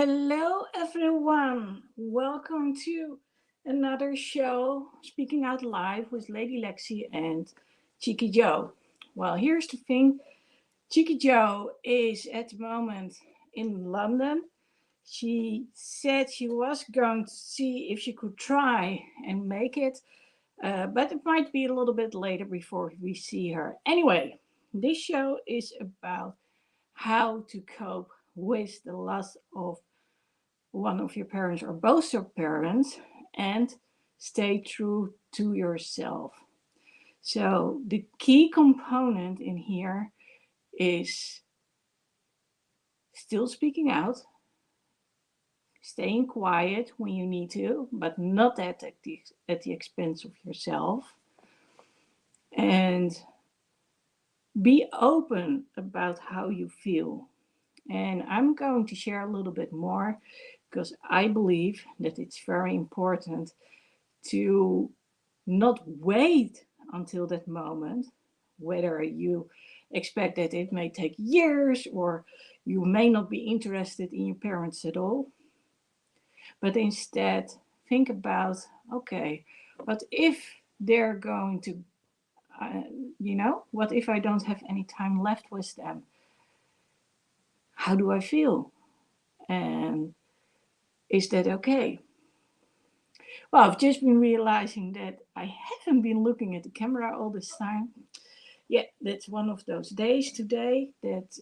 Hello, everyone. Welcome to another show, Speaking Out Live with Lady Lexi and Cheeky Joe. Well, here's the thing Cheeky Joe is at the moment in London. She said she was going to see if she could try and make it, but it might be a little bit later before we see her. Anyway, this show is about how to cope with the loss of one of your parents or both your parents and stay true to yourself. So, the key component in here is still speaking out, staying quiet when you need to, but not at the expense of yourself, and be open about how you feel. And I'm going to share a little bit more because I believe that it's very important to not wait until that moment, whether you expect that it may take years or you may not be interested in your parents at all, but instead think about okay, what if they're going to, uh, what if I don't have any time left with them? How do I feel? And is that okay? Well, I've just been realizing that I haven't been looking at the camera all this time. Yeah, that's one of those days today that,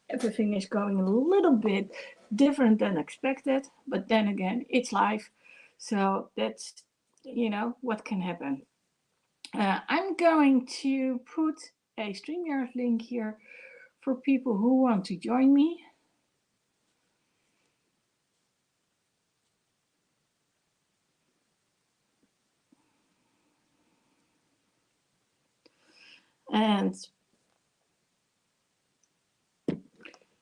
everything is going a little bit different than expected. But then again, it's life. So that's, what can happen. I'm going to put a StreamYard link here for people who want to join me. And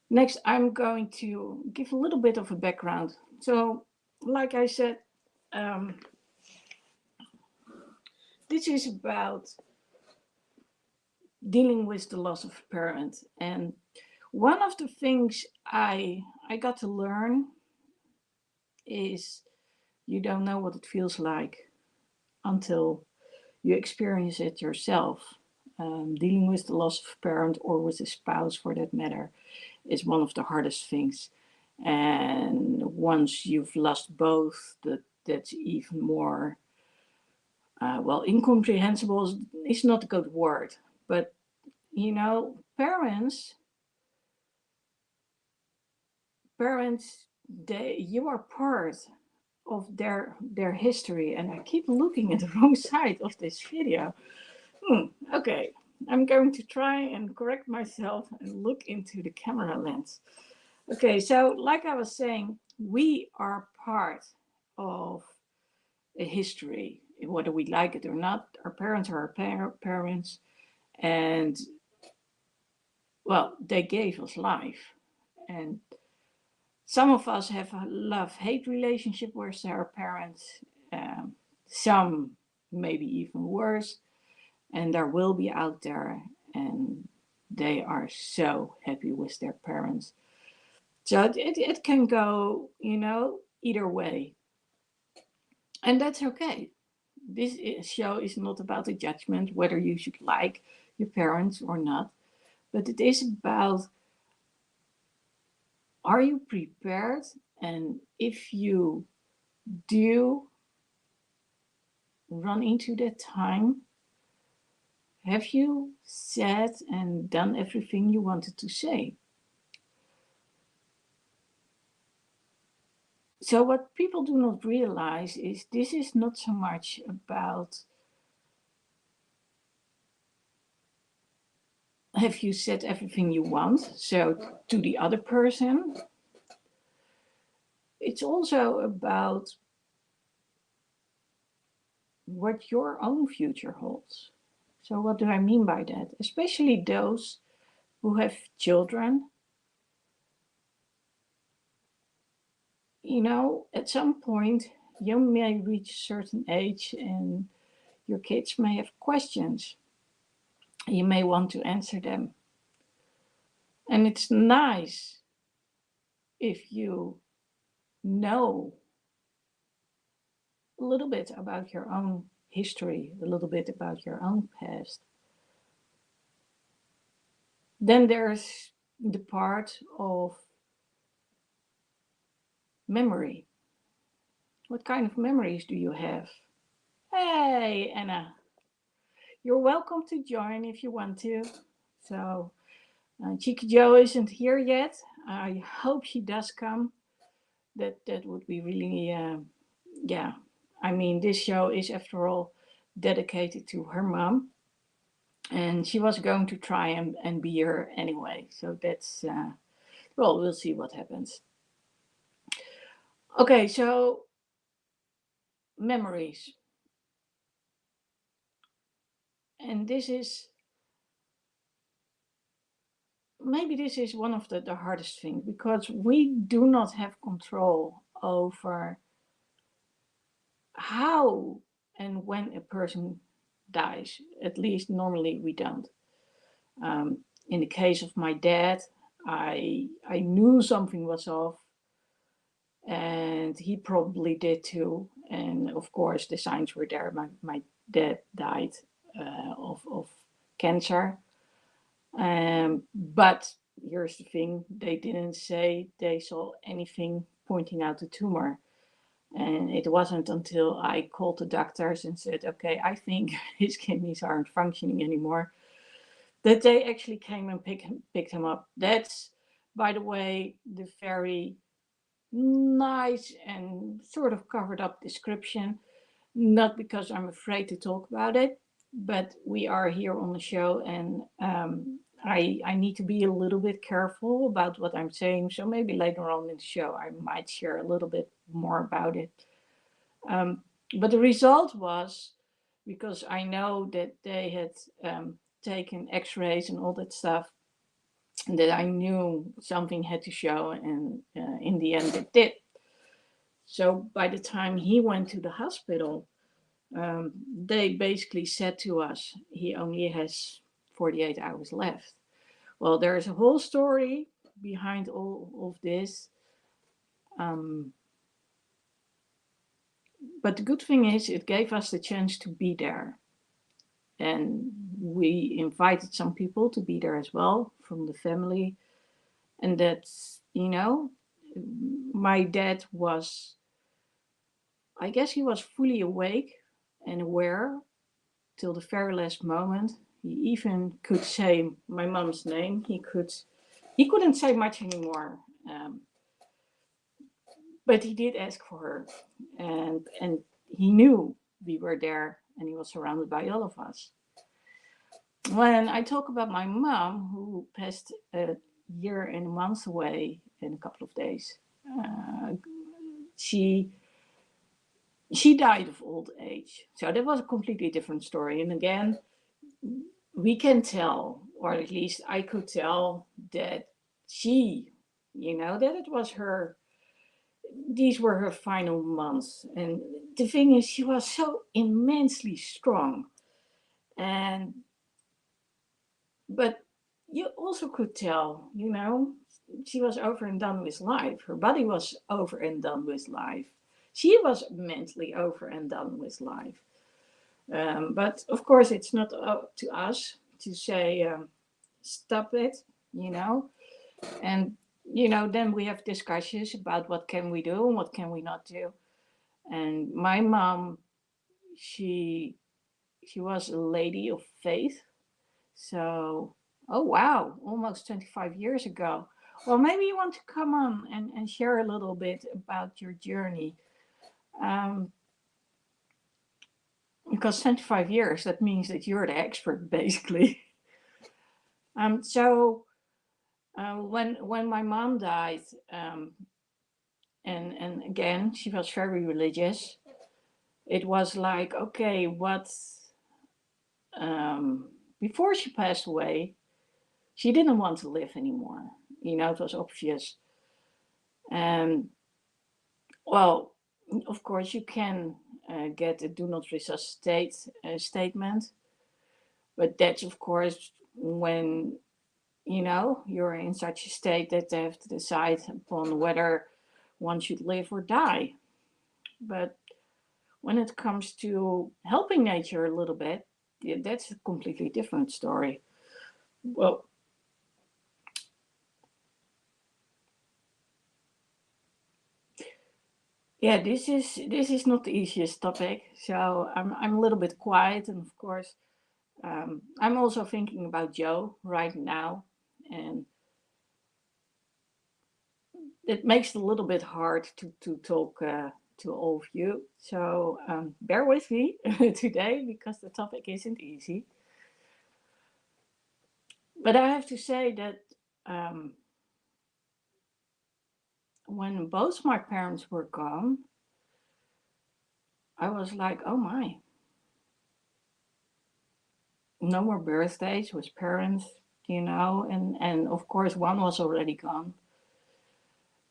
next, I'm going to give a little bit of a background. So, like I said, um, this is about dealing with the loss of a parent. And one of the things I got to learn is you don't know what it feels like until you experience it yourself. Dealing with the loss of a parent or with a spouse, for that matter, is one of the hardest things. And once you've lost both, that's even more, incomprehensible is not a good word. But, parents, you are part of their history. And I keep looking at the wrong side of this video. Okay, I'm going to try and correct myself and look into the camera lens. Okay, so like I was saying, we are part of a history, whether we like it or not. Our parents are our parents, and well, they gave us life. And some of us have a love-hate relationship with our parents. Some maybe even worse, and there will be out there, and they are so happy with their parents. So it can go, either way, and that's okay. This show is not about a judgment whether you should like your parents or not, but it is about, are you prepared? And if you do run into that time, have you said and done everything you wanted to say? So, what people do not realize is this is not so much about have you said everything you want, so to the other person. It's also about what your own future holds. So, what do I mean by that? Especially those who have children. At some point, you may reach a certain age and your kids may have questions. You may want to answer them. And it's nice if you know a little bit about your own history, a little bit about your own past. Then there's the part of memory. What kind of memories do you have? Hey, Anna, you're welcome to join if you want to. So, Cheeky Joe isn't here yet. I hope she does come. That would be really, yeah. I mean, this show is, after all, dedicated to her mom, and she was going to try and be here anyway. So that's, well, we'll see what happens. Okay, so memories. And this is, maybe this is one of the hardest things, because we do not have control over how and when a person dies. At least normally we don't. In the case of my dad, I knew something was off, and he probably did too. And of course, the signs were there. My dad died of cancer. But here's the thing, they didn't say they saw anything pointing out the tumor. And it wasn't until I called the doctors and said, okay, I think his kidneys aren't functioning anymore, that they actually came and picked him up. That's, by the way, the very nice and sort of covered up description. Not because I'm afraid to talk about it, but we are here on the show, and I need to be a little bit careful about what I'm saying. So maybe later on in the show, I might share a little bit more about it. Um, but the result was, because I know that they had taken x-rays and all that stuff, and that I knew something had to show, and in the end it did. So by the time he went to the hospital, they basically said to us, he only has 48 hours left. Well, there's a whole story behind all of this. Um, but the good thing is, it gave us the chance to be there. And we invited some people to be there as well from the family. And that's, my dad was, I guess he was fully awake and aware till the very last moment. He even could say my mom's name. He couldn't say much anymore, but he did ask for her, and he knew we were there, and he was surrounded by all of us. When I talk about my mom, who passed a year and a month away in a couple of days, uh, she she died of old age. So that was a completely different story. And again, we can tell, or at least I could tell, that she, that it was her, these were her final months. And the thing is, she was so immensely strong. And, but you also could tell, she was over and done with life. Her body was over and done with life. She was mentally over and done with life. But of course, it's not up to us to say, stop it, you know. And, then we have discussions about what can we do and what can we not do. And my mom, she she was a lady of faith. So, oh wow, almost 25 years ago. Well, maybe you want to come on and share a little bit about your journey. Um, because 25 years, that means that you're the expert, basically. So when my mom died, and again, she was very religious. It was like, okay, what? Before she passed away, she didn't want to live anymore. It was obvious. And well, of course, you can get a do not resuscitate statement, but that's of course when you're in such a state that they have to decide upon whether one should live or die. But when it comes to helping nature a little bit, yeah, that's a completely different story. Well, yeah, this is not the easiest topic, so I'm a little bit quiet, and of course, I'm also thinking about Joe right now, and it makes it a little bit hard to talk to all of you. So bear with me today because the topic isn't easy. But I have to say that um, when both my parents were gone, I was like, oh my, no more birthdays with parents, and of course one was already gone.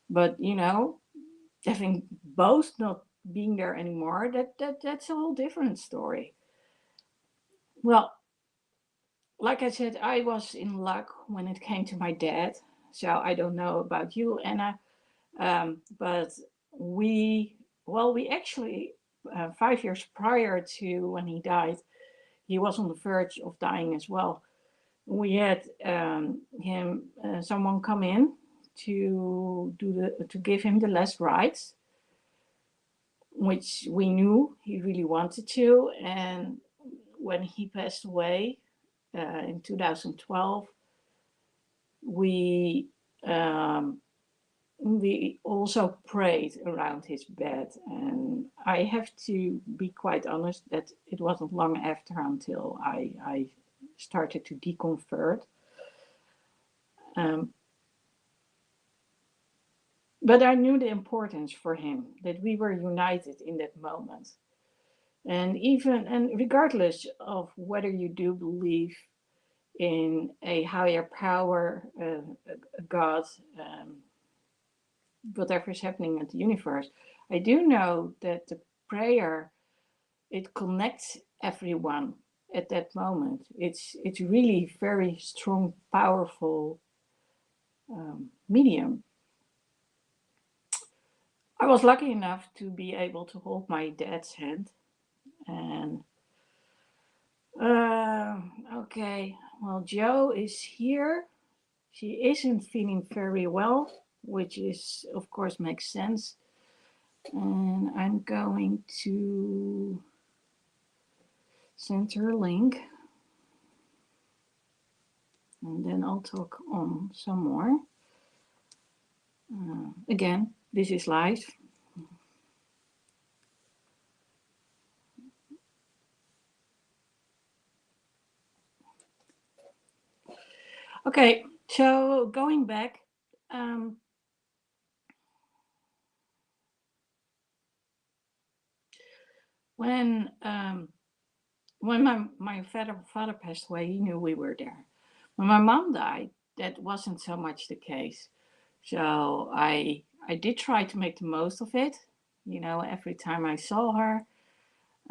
But having both not being there anymore, that's a whole different story. Well, like I said, I was in luck when it came to my dad. So I don't know about you, Anna, but we, well, we actually, 5 years prior to when he died, he was on the verge of dying as well. We had someone come in to give him the last rites, which we knew he really wanted to. And when he passed away in 2012, we um, we also prayed around his bed, and I have to be quite honest that it wasn't long after until I started to deconvert. Um, but I knew the importance for him that we were united in that moment, and regardless of whether you do believe in a higher power, a God, whatever is happening in the universe. I do know that the prayer, it connects everyone at that moment. It's really very strong, powerful medium. I was lucky enough to be able to hold my dad's hand, and okay, well, Joe is here. She isn't feeling very well, which is, of course, makes sense. And I'm going to send her a link, and then I'll talk on some more. Again, this is live. Okay, so going back, um, when um, when my father passed away, he knew we were there. When my mom died, that wasn't so much the case. So I did try to make the most of it. Every time I saw her,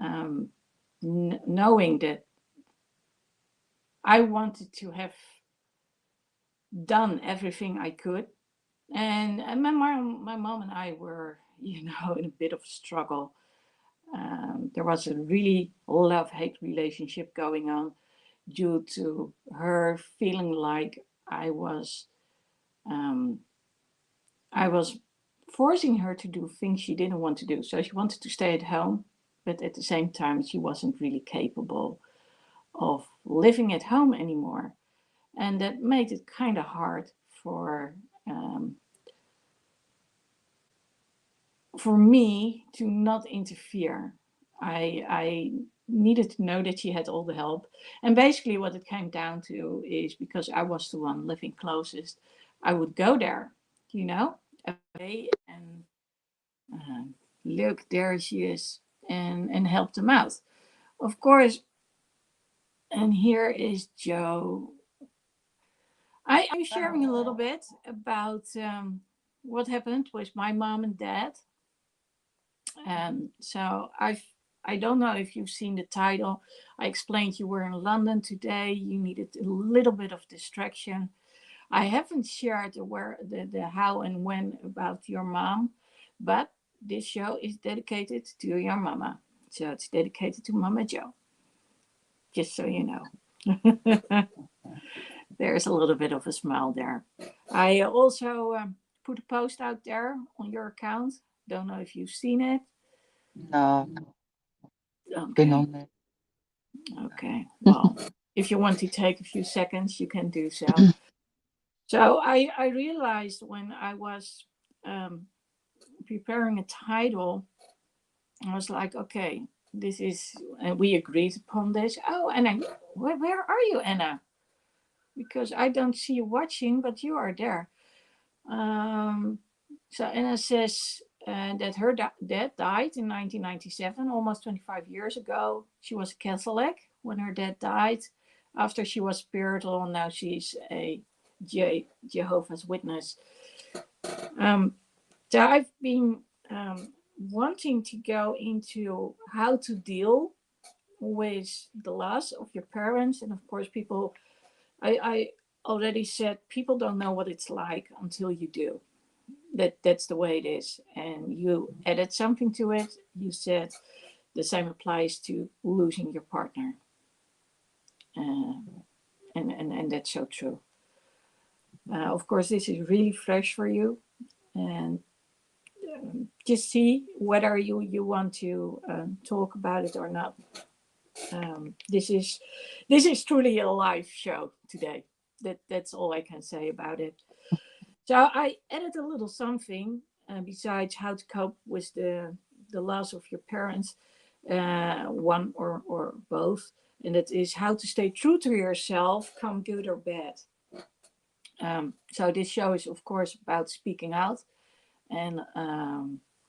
um, knowing that I wanted to have done everything I could. And my mom and I were, in a bit of a struggle. There was a really love-hate relationship going on due to her feeling like um, I was forcing her to do things she didn't want to do. So she wanted to stay at home, but at the same time, she wasn't really capable of living at home anymore. And that made it kind of hard um, for me to not interfere. I needed to know that she had all the help. And basically, what it came down to is because I was the one living closest, I would go there, you know, every day and uh, look, there she is, and help them out. Of course, and here is Joe. I'm sharing a little bit about what happened with my mom and dad. So I don't know if you've seen the title. I explained you were in London today. You needed a little bit of distraction. I haven't shared the how and when about your mom, but this show is dedicated to your mama. So it's dedicated to Mama Joe, just so you know. There's a little bit of a smile there. I also put a post out there on your account. Don't know if you've seen it. No, been Okay. on it. Okay. Well, if you want to take a few seconds, you can do so. So I realized when I was um, preparing a title, I was like, okay, this is, and we agreed upon this. Oh, Anna, where are you, Anna? Because I don't see you watching, but you are there. Um, so Anna says that her dad died in 1997, almost 25 years ago. She was a Catholic when her dad died. After she was spiritual, now she's a Jehovah's Witness. Um, so I've been wanting to go into how to deal with the loss of your parents, and of course, people. I already said people don't know what it's like until you do. That's the way it is, and you added something to it. You said the same applies to losing your partner, uh, and that's so true. Of course, this is really fresh for you, and just see whether you want to talk about it or not. This is truly a live show today. That's all I can say about it. So I added a little something besides how to cope with the loss of your parents, one or both, and that is how to stay true to yourself, come good or bad. So this show is of course about speaking out, and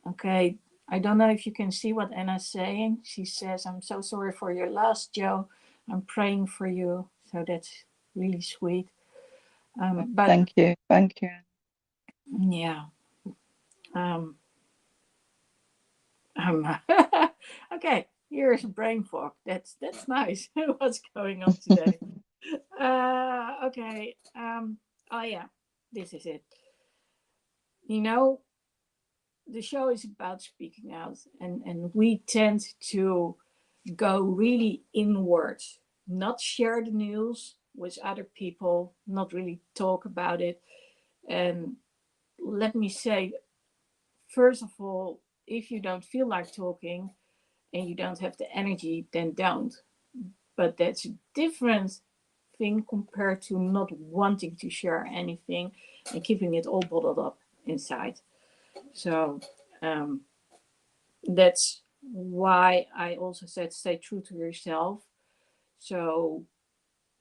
okay, I don't know if you can see what Anna's saying. She says, "I'm so sorry for your loss, Joe. I'm praying for you." So that's really sweet. But Thank you. Thank you. yeah. Um, okay, here's a brain fog. That's nice. What's going on today? Okay. Oh yeah, this is it. You know, the show is about speaking out, and we tend to go really inwards, not share the news with other people, not really talk about it. And let me say, first of all, if you don't feel like talking and you don't have the energy, then don't. But that's a different thing compared to not wanting to share anything and keeping it all bottled up inside. So um, that's why I also said stay true to yourself. So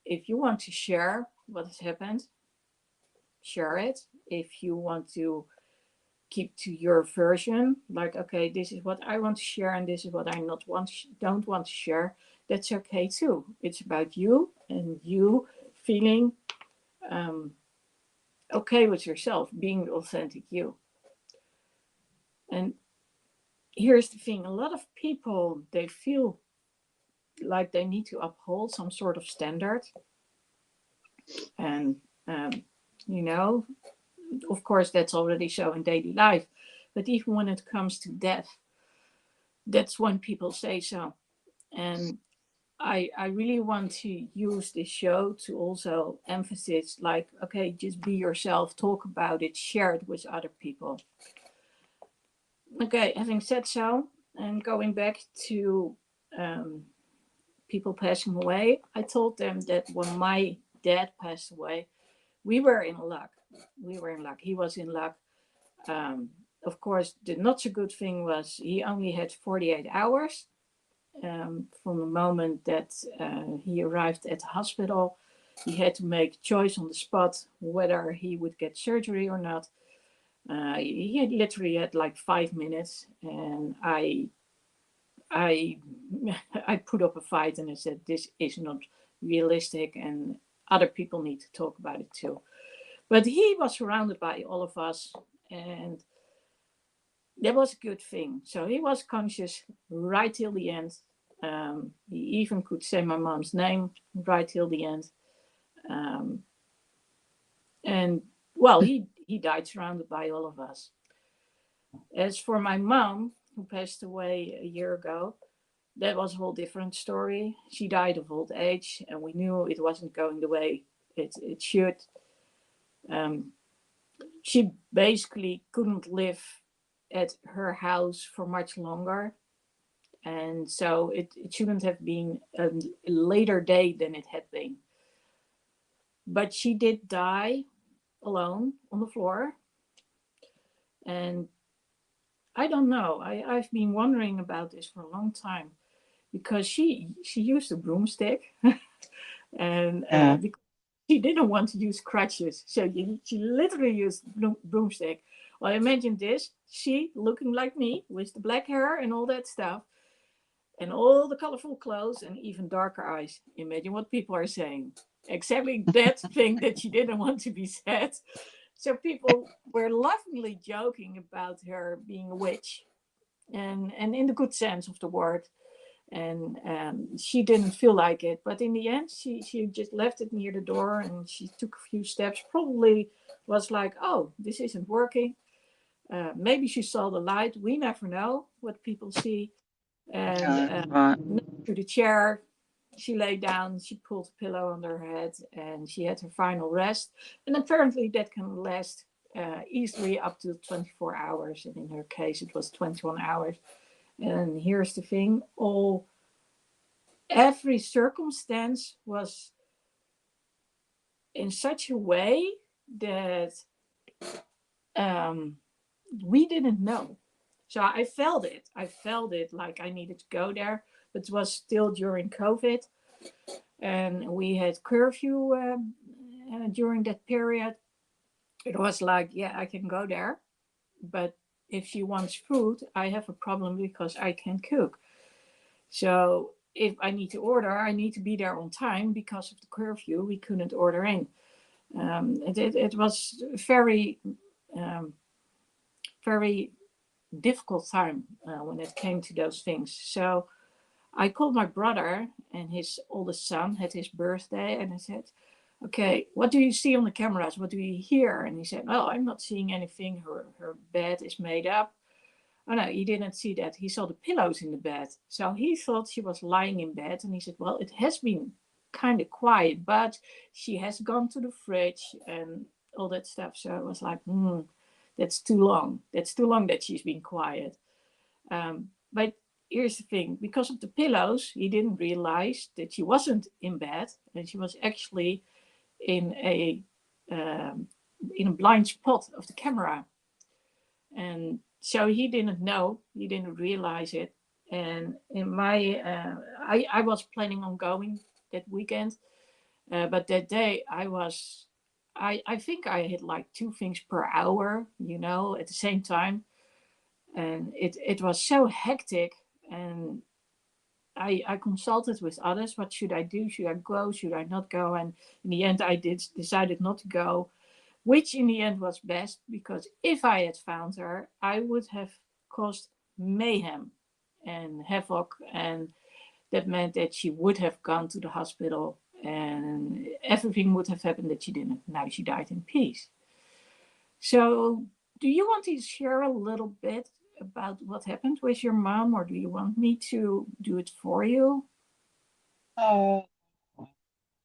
if you want to share what has happened, share it. If you want to keep to your version, like okay, this is what I want to share and this is what I not want don't want to share, that's okay too. It's about you and you feeling um, okay with yourself, being authentic you. And here's the thing: a lot of people they feel like they need to uphold some sort of standard, and um, you know, of course, that's already so in daily life. But even when it comes to death, that's when people say so. And I really want to use this show to also emphasize like, okay, just be yourself, talk about it, share it with other people. Okay, having said so, and going back to um, people passing away, I told them that when my dad passed away, we were in luck. We were in luck. He was in luck. Um, of course, the not so good thing was he only had 48 hours from the moment that he arrived at the hospital. He had to make a choice on the spot whether he would get surgery or not. He had literally had like 5 minutes, and I, I put up a fight and I said this is not realistic, and other people need to talk about it too. But he was surrounded by all of us, and that was a good thing. So he was conscious right till the end. He even could say my mom's name right till the end. Um, And well, he died surrounded by all of us. As for my mom, who passed away a year ago, that was a whole different story. She died of old age, and we knew it wasn't going the way it should. Um, she basically couldn't live at her house for much longer. And so it shouldn't have been a later day than it had been. But she did die alone on the floor. And I don't know. I've been wondering about this for a long time because she used a broomstick and Yeah. because she didn't want to use crutches. So she literally used broomstick. Well, imagine this. She looking like me with the black hair and all that stuff and all the colorful clothes and even darker eyes. Imagine what people are saying. Exactly that thing that she didn't want to be said. So people were laughingly joking about her being a witch, and in the good sense of the word. And she didn't feel like it, but in the end, she just left it near the door and she took a few steps. Probably was like, oh, this isn't working. Maybe she saw the light. We never know what people see. And Right. next to the chair, she lay down, she pulled a pillow under her head, and she had her final rest. And apparently, that can last easily up to 24 hours. And in her case, it was 21 hours. And here's the thing: every circumstance was in such a way that um, we didn't know. So I felt it. I felt it like I needed to go there, but it was still during COVID, and we had curfew during that period. It was like, yeah, I can go there, but if she wants food, I have a problem because I can't cook. So if I need to order, I need to be there on time because of the curfew. We couldn't order in. It was very, um, very difficult time when it came to those things. So I called my brother, and his oldest son had his birthday, and I said, okay, what do you see on the cameras? What do you hear? And he said, oh, I'm not seeing anything. Her bed is made up. Oh no, he didn't see that. He saw the pillows in the bed. So he thought she was lying in bed. And he said, well, it has been kind of quiet, but she has gone to the fridge and all that stuff. So I was like, that's too long. That's too long that she's been quiet. But here's the thing, because of the pillows, he didn't realize that she wasn't in bed and she was actually in a um, in a blind spot of the camera. And so he didn't know, he didn't realize it. And in my I was planning on going that weekend, but that day I think I had like two things per hour, at the same time. And it was so hectic. And I consulted with others. What should I do? Should I go? Should I not go? And in the end, I decided not to go, which in the end was best, because if I had found her, I would have caused mayhem and havoc, and that meant that she would have gone to the hospital and everything would have happened that she didn't. Now she died in peace. So, do you want to share a little bit about what happened with your mom, or do you want me to do it for you? Oh, I'll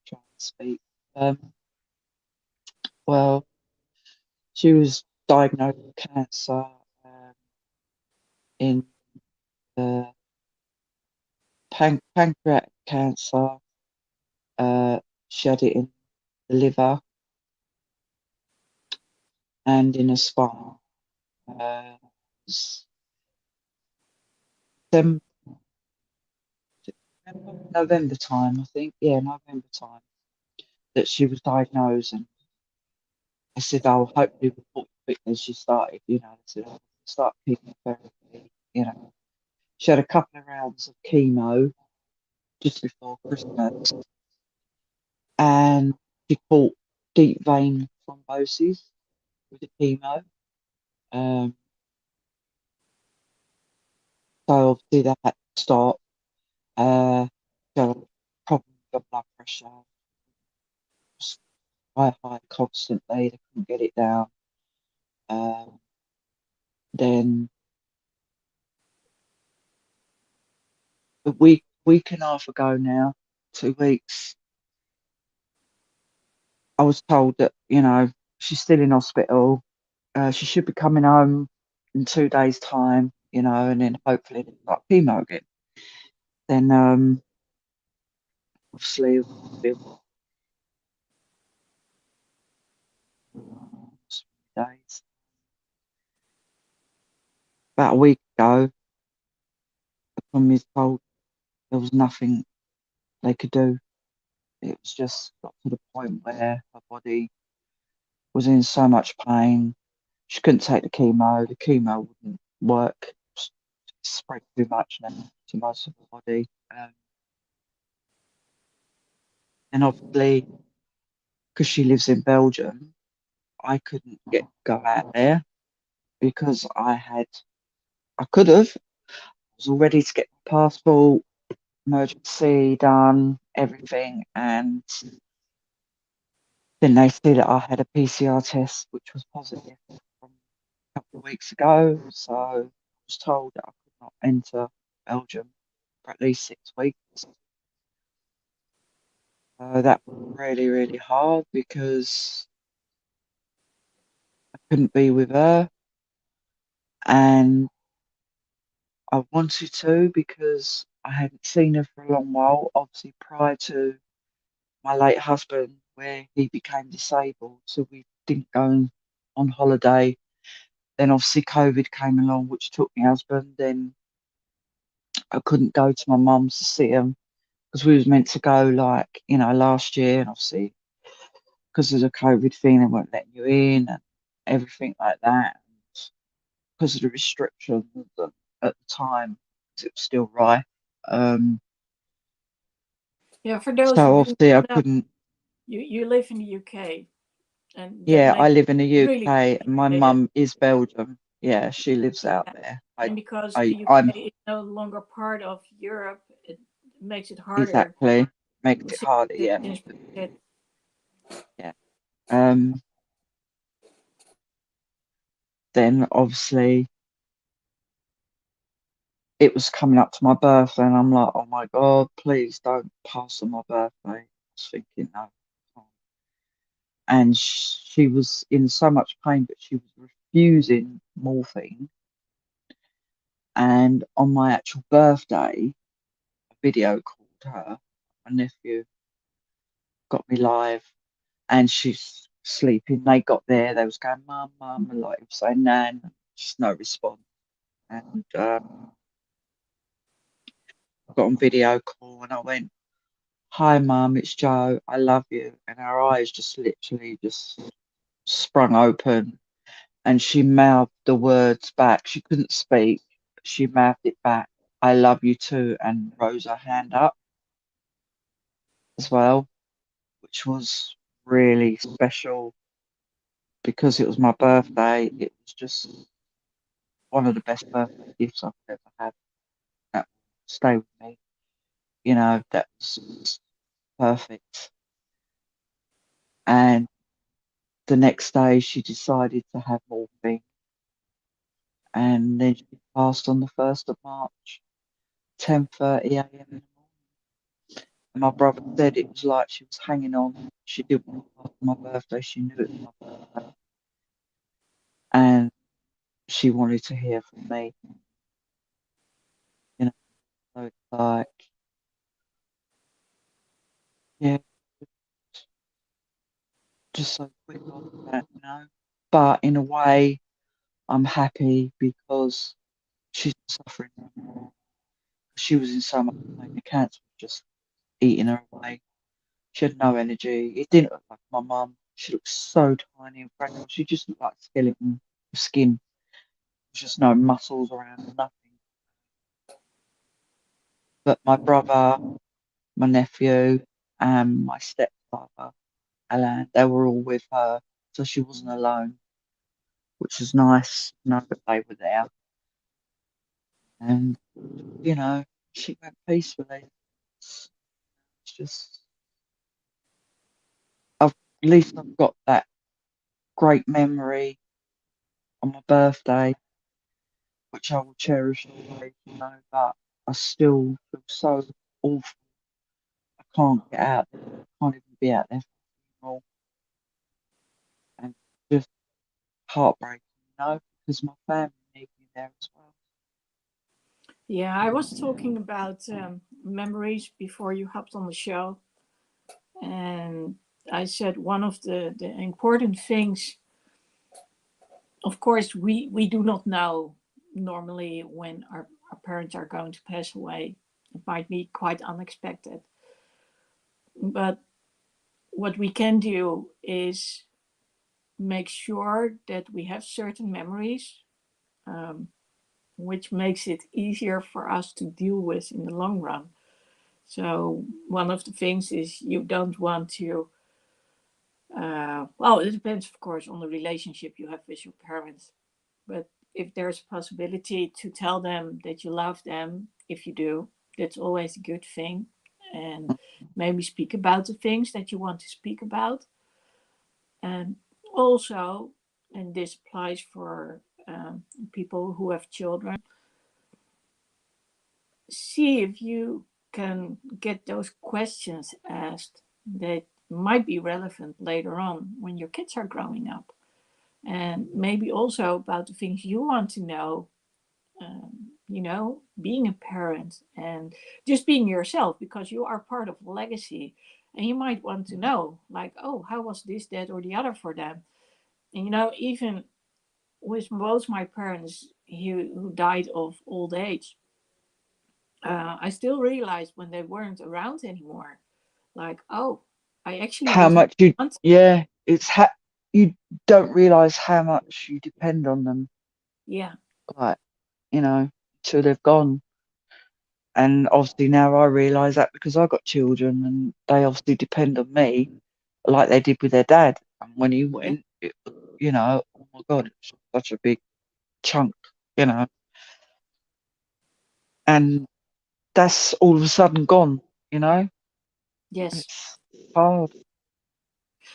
try and speak. Um, well, she was diagnosed with cancer in the pancreatic cancer. She had it in the liver and in her spine. S- Sem- November time, I think. Yeah, November time that she was diagnosed, and I said, "Oh, hopefully we'll report quickly." She started, they said, "Oh, start chemotherapy." She had a couple of rounds of chemo just before Christmas, and she caught deep vein thrombosis with the chemo. Um, so obviously that had to stop. She had a problem with her blood pressure, quite high constantly. They couldn't get it down. Then a week and a half ago now, 2 weeks, I was told that, she's still in hospital. She should be coming home in 2 days' time, and then hopefully like chemo again. Then obviously days. About a week ago, the mum was told there was nothing they could do. It was just got to the point where her body was in so much pain. She couldn't take the chemo. The chemo wouldn't work. It spread too much now to most of the body. And obviously, because she lives in Belgium, I couldn't go out there because I could have. I was all ready to get my passport, emergency done, everything, and then they see that I had a PCR test which was positive from a couple of weeks ago. So I was told that I could not enter Belgium for at least 6 weeks. That was really, really hard because I couldn't be with her, and I wanted to because I hadn't seen her for a long while, obviously prior to my late husband, where he became disabled. So we didn't go on holiday. Then obviously COVID came along, which took my husband. Then I couldn't go to my mum's to see him because we was meant to go last year, and obviously because of the COVID thing, they weren't letting you in and everything like that. And because of the restrictions at the time, 'cause it was still rife. Yeah, for those So who do obviously I not know, couldn't. you live in the UK, and that Yeah, I makes live in the it really UK and my complicated. mum is Belgium. Yeah, she lives out Yeah. there. And because I, the I'm UK is no longer part of Europe, it makes it harder. exactly makes The it harder. Yeah, citizens get. yeah. Um, then obviously it was coming up to my birthday, and I'm like, oh my God, please don't pass on my birthday. I was thinking, no. And she was in so much pain, but she was refusing morphine. And on my actual birthday, a video called her. My nephew got me live, and she's sleeping. They got there, they was going, Mum, Mum, and like saying Nan, just no response. And I got on video call and I went, hi Mum, it's Joe, I love you. And her eyes just literally just sprung open, and she mouthed the words back. She couldn't speak, but she mouthed it back, I love you too, and rose her hand up as well, which was really special because it was my birthday. It was just one of the best birthday gifts I've ever had. That will stay with me. That was perfect. And the next day she decided to have morphine, and then she passed on the 1st of March, 10:30 a.m. in the morning. And my brother said it was like she was hanging on. She didn't want to pass my birthday. She knew it was my birthday. And she wanted to hear from me. You know, so it's like, yeah, just so quick on that. But in a way, I'm happy because she's suffering no more. She was in so much pain. The cancer was just eating her away. She had no energy. It didn't look like my mum. She looked so tiny and fragile. She just looked like skeleton skin. There's just no muscles around her, nothing. But my brother, my nephew, and my stepfather, Alan, they were all with her. So she wasn't alone, which was nice to know that they were there. And, she went peacefully. It's just, I've, at least I've got that great memory on my birthday, which I will cherish always, but I still feel so awful. I can't get out there. I can't even be out there for the funeral. And just heartbreaking, because my family need me there as well. Yeah, I was talking about memories before you hopped on the show, and I said one of the important things, of course, we do not know normally when our parents are going to pass away. It might be quite unexpected. But what we can do is make sure that we have certain memories, um, which makes it easier for us to deal with in the long run. So, one of the things is you don't want to, well, it depends, of course, on the relationship you have with your parents. But if there's a possibility to tell them that you love them, if you do, that's always a good thing. And maybe speak about the things that you want to speak about. And also, and this applies for people who have children, see if you can get those questions asked that might be relevant later on when your kids are growing up. And maybe also about the things you want to know, being a parent and just being yourself because you are part of a legacy. And you might want to know, like, oh, how was this, that, or the other for them? And, even with both my parents who died of old age, I still realized when they weren't around anymore, like, oh, I actually How was not much you, want. yeah, you don't realize how much you depend on them, Yeah, like, till they've gone. And obviously now I realise that because I got children and they obviously depend on me like they did with their dad. And when he yeah, went, oh my God, it was such a big chunk, you know, and that's all of a sudden gone, you know. yes. It's hard.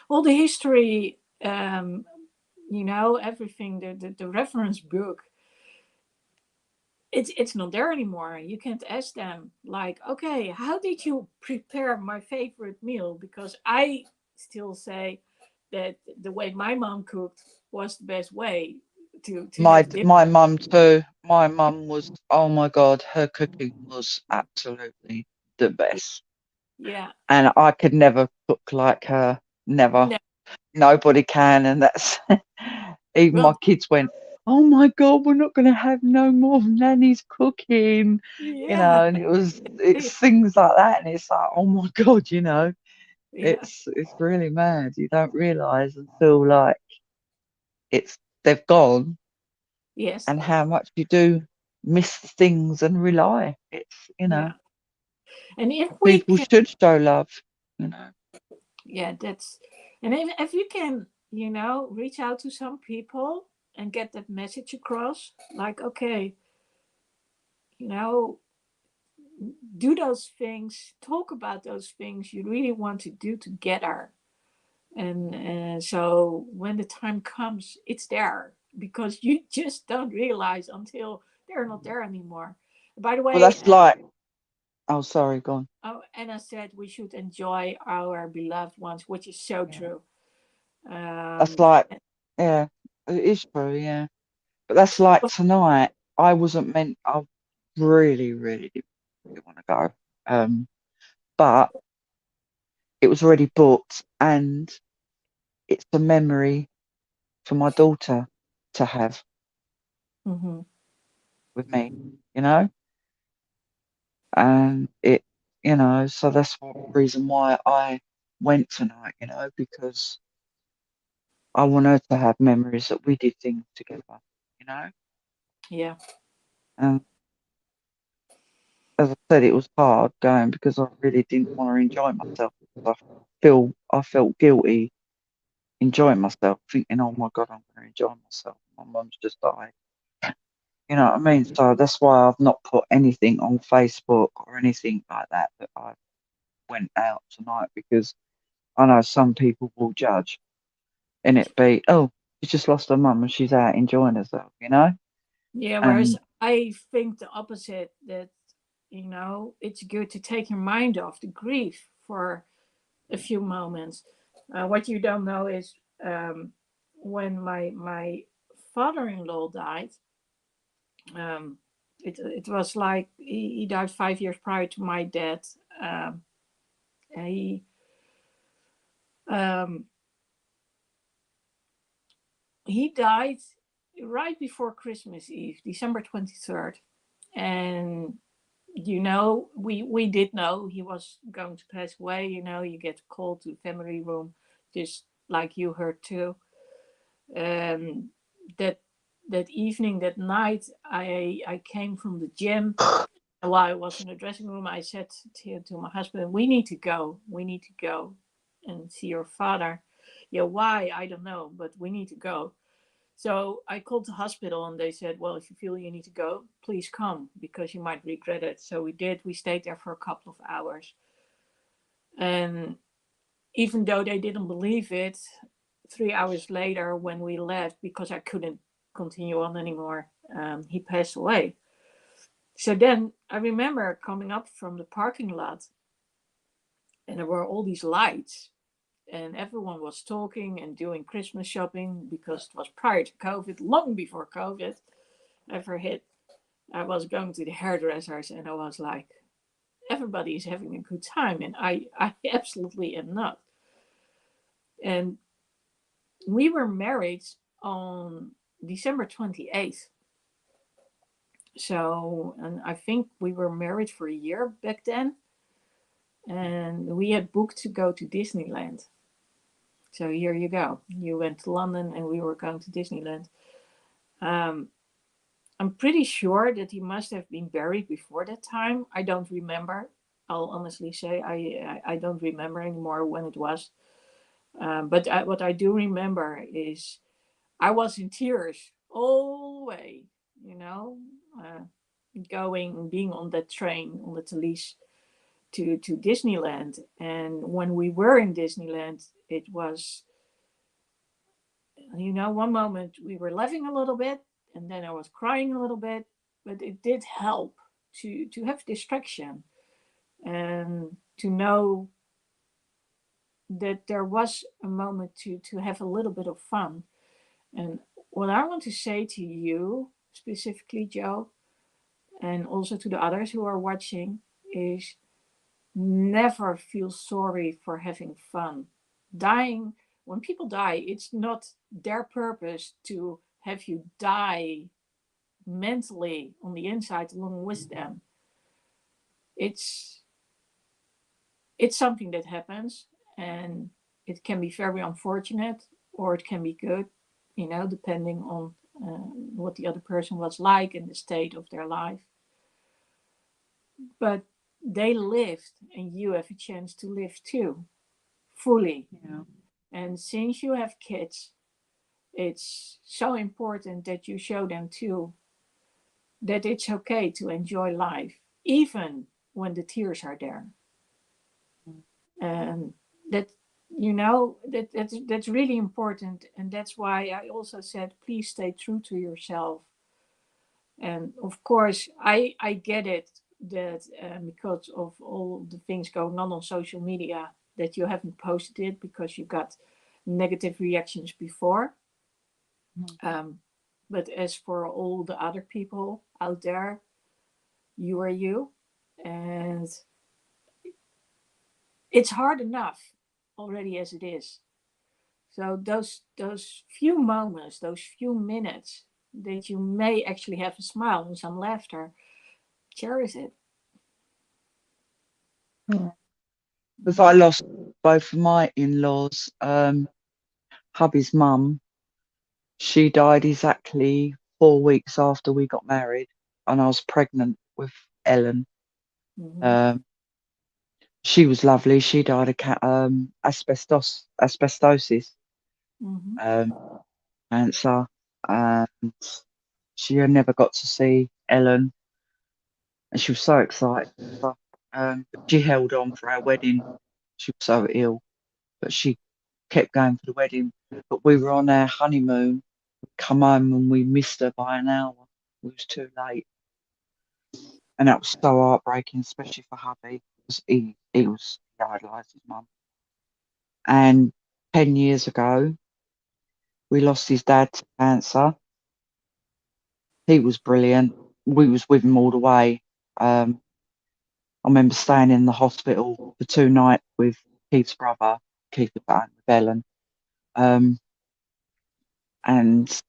All the history, everything, the reference book, it's not there anymore. You can't ask them like, okay, how did you prepare my favorite meal? Because I still say that the way my mom cooked was the best way to My have dinner. my mum too. My mum was, oh my God, her cooking was absolutely the best. Yeah, And I could never cook like her. Never. no, Nobody can. And that's even my well, kids went, oh my God, we're not gonna have no more of Nanny's cooking, yeah, and it's things like that, and it's like, oh my God, yeah, it's really mad. You don't realise until like it's they've gone yes, and how much you do miss things and rely. yeah. And if we People can, should show love, you know. yeah, that's, and if you can, reach out to some people and get that message across, like, okay, you know, do those things, talk about those things you really want to do together. And so when the time comes, it's there because you just don't realize until they're not there anymore. By the Well, way, that's like, oh, sorry, go on. oh, Anna said we should enjoy our beloved ones, which is so Yeah. true. That's Um, like, yeah, it is true, yeah. But that's like tonight. I wasn't meant. I really, really didn't want to go. But it was already booked, and it's a memory for my daughter to have mhm. with me, you know. And so that's one reason why I went tonight, because I want her to have memories that we did things together, you know. Yeah, And as I said, it was hard going because I really didn't want to enjoy myself because I felt guilty enjoying myself, thinking, oh my God, I'm going to enjoy myself. My mum's just died. You know what I mean? So that's why I've not put anything on Facebook or anything like that I went out tonight because I know some people will judge, and it be, oh, she's just lost her mum and she's out enjoying herself, you know. Yeah, whereas And I think the opposite, that, it's good to take your mind off the grief for a few moments. What you don't know is, when my father-in-law died, um, it was like he died 5 years prior to my death. And um, he died right before Christmas Eve, December 23rd. And we did know he was going to pass away. You get called to the family room, just like you heard too. um that that evening, that night, I came from the gym. And while I was in the dressing room, I said to my husband, we need to go and see your father. Yeah, why, I don't know, but we need to go. So I called the hospital and they said, well, if you feel you need to go, please come, because you might regret it. So we did. We stayed there for a couple of hours. And even though they didn't believe it, 3 hours later, when we left, because I couldn't continue on anymore, he passed away. So then I remember coming up from the parking lot, and there were all these lights, and everyone was talking and doing Christmas shopping, because it was prior to COVID, long before COVID ever hit. I was going to the hairdressers, and I was like, everybody is having a good time, and I absolutely am not. And we were married on December 28th. So, and I think we were married for a year back then. And we had booked to go to Disneyland. So here you go. You went to London and we were going to Disneyland. Um, I'm pretty sure that he must have been buried before that time. I don't remember. I'll honestly say I don't remember anymore when it was. But what I do remember is I was in tears all the way, you know, uh, being on that train, on the Thalys, to Disneyland. And when we were in Disneyland, it was, one moment we were laughing a little bit, and then I was crying a little bit, but it did help to have distraction and to know that there was a moment to have a little bit of fun. And what I want to say to you specifically, Joe, and also to the others who are watching, is never feel sorry for having fun. Dying, when people die, it's not their purpose to have you die mentally on the inside along with them. It's it's something that happens, and it can be very unfortunate, or it can be good, depending on what the other person was like and the state of their life. But they lived, and you have a chance to live too, fully. yeah, And since you have kids, it's so important that you show them too that it's okay to enjoy life, even when the tears are there. And that, that's really important. And that's why I also said, please stay true to yourself. And of course, I get it that, because of all the things going on social media, that you haven't posted it because you got negative reactions before. Um, but as for all the other people out there, you are you. And it's hard enough already as it is. So those few moments, those few minutes that you may actually have a smile and some laughter, cherish it. because I lost both of my in-laws. Hubby's mum, she died exactly 4 weeks after we got married, and I was pregnant with Ellen. Mm-hmm. Um, she was lovely. She died of asbestosis, Mm-hmm. um, cancer, and she had never got to see Ellen, and she was so excited. But she held on for our wedding. She was so ill. but she kept going for the wedding. But we were on our honeymoon, come home and we missed her by an hour. It was too late. And that was so heartbreaking, especially for hubby, because he idolised his mum. And 10 years ago, we lost his dad to cancer. He was brilliant. We was with him all the way. I remember staying in the hospital for 2 nights with Keith's brother, Keith was going with Ellen. And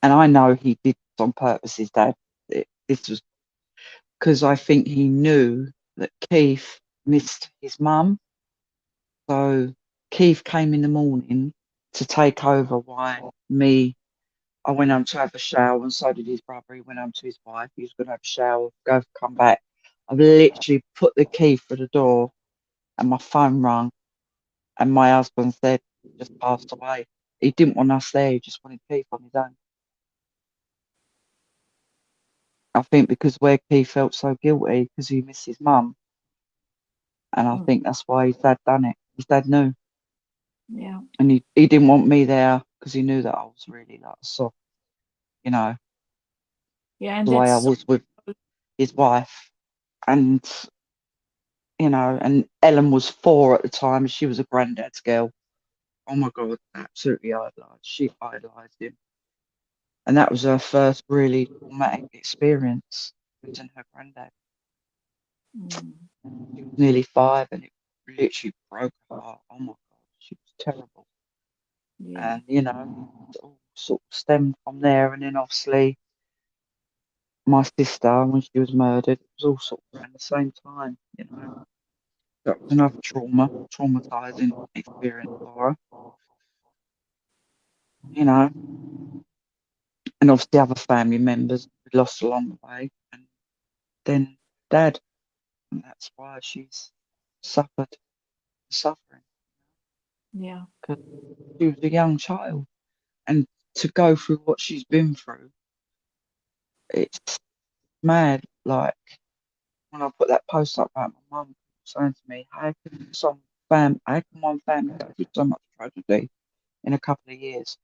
I know he did this on purpose, his dad. This was because I think he knew that Keith missed his mum. So Keith came in the morning to take over while I went home to have a shower, and so did his brother. He went home to his wife. He was going to have a shower, come back. I've literally put the key for the door, and my phone rang, and my husband said he just passed away. He didn't want us there. He just wanted Keith on his own. I think because where Keith felt so guilty because he missed his mum, and I think that's why his dad done it. His dad knew. Yeah. And he didn't want me there because he knew that I was really like soft, Yeah, and the way I that's was with his wife. And, and Ellen was 4 at the time. And she was a granddad's girl. Oh my God, absolutely idolised. She idolised him. And that was her first really traumatic experience, losing her granddad. She was nearly 5 and it literally broke her heart. Oh my God, she was terrible. Yeah. And, it all sort of stemmed from there. And then obviously my sister, when she was murdered, it was all sort of around the same time, That was another traumatizing experience for her, And obviously other family members we lost along the way. And then Dad. And that's why she's suffered suffering. Yeah. Because she was a young child. And to go through what she's been through, it's mad. Like when I put that post up about my mum saying to me, how can one family go through so much tragedy in a couple of years?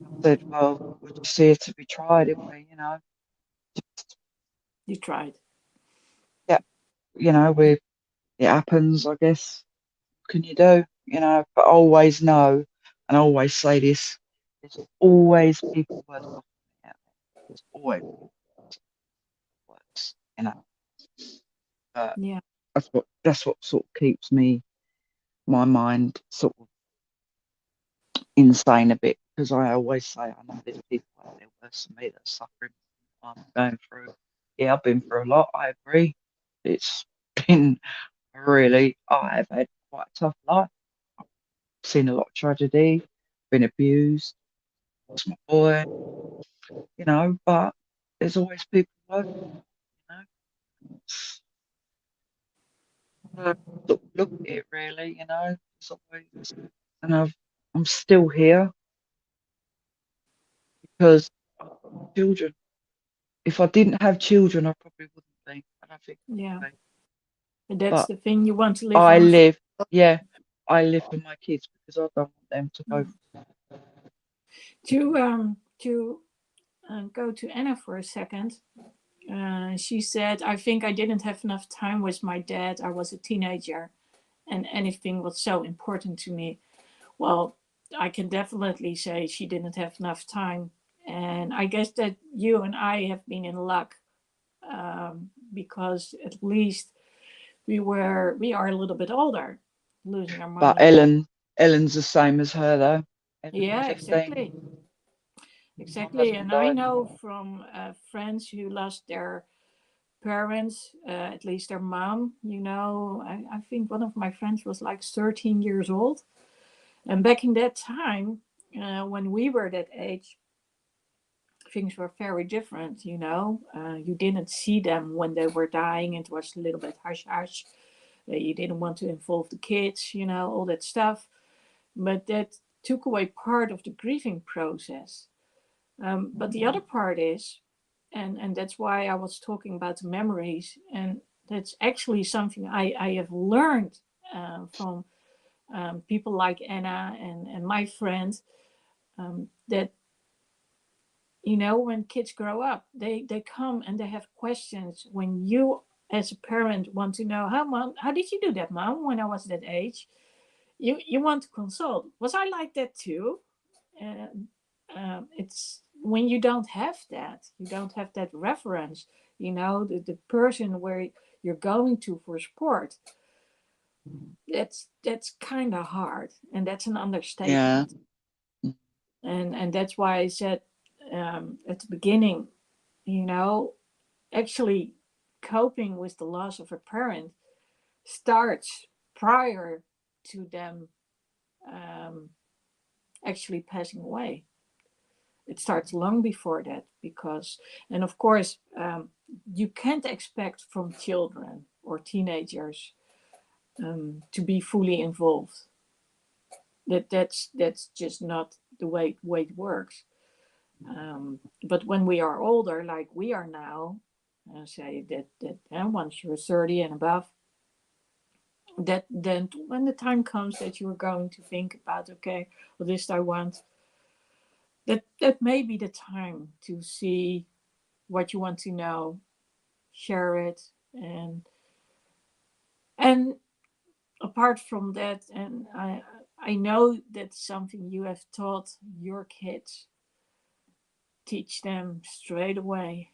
I said, well, we're just here to be tried, if we, You tried. Yeah, it happens, I guess. What can you do? But I always know, and I always say this, there's always people worse off than me out there. There's always people worse, Yeah. That's what sort of keeps my mind sort of insane a bit, because I always say I know there's people out there worse than me that are suffering what I'm going through. Yeah, I've been through a lot, I agree. It's been I've had quite a tough life. I've seen a lot of tragedy, been abused, lost my boy, but there's always people working, look at it really, it's always, and I'm still here because I've got children. If I didn't have children, I probably wouldn't be. I don't think Yeah. I would be. And that's But the thing, you want to live I on. live, yeah, I live for my kids because I don't want them to go. To go to Anna for a second. She said, I think I didn't have enough time with my dad. I was a teenager and anything was so important to me. Well, I can definitely say she didn't have enough time. And I guess that you and I have been in luck, because at least we are a little bit older, losing our But mummy. Ellen's the same as her though. Ellen's Yeah, 15. exactly. My Exactly. husband And I died. know from friends who lost their parents, at least their mom, I think one of my friends was like 13 years old. And back in that time, when we were that age, things were very different, you didn't see them when they were dying. It was a little bit hush hush. You didn't want to involve the kids, all that stuff. But that took away part of the grieving process. But the other part is, and that's why I was talking about the memories, and that's actually something I have learned from people like Anna and my friends, that, when kids grow up, they come and they have questions. When you, as a parent, want to know, how did you do that, mom, when I was that age? You want to consult. Was I like that too? And it's when you don't have that, reference, the person where you're going to for support. That's kind of hard, and that's an Yeah. understatement. And that's why I said, at the beginning, you know actually coping with the loss of a parent starts prior to them, um, actually passing away. It starts long before that, because, and of course, you can't expect from children or teenagers, to be fully involved. That's just not the way it works. But when we are older, like we are now, say that once you're 30 and above, that then when the time comes that you are going to think about, okay, well, this I want, that may be the time to see what you want to know, share it, and apart from that, and I know that's something you have taught your kids. Teach them straight away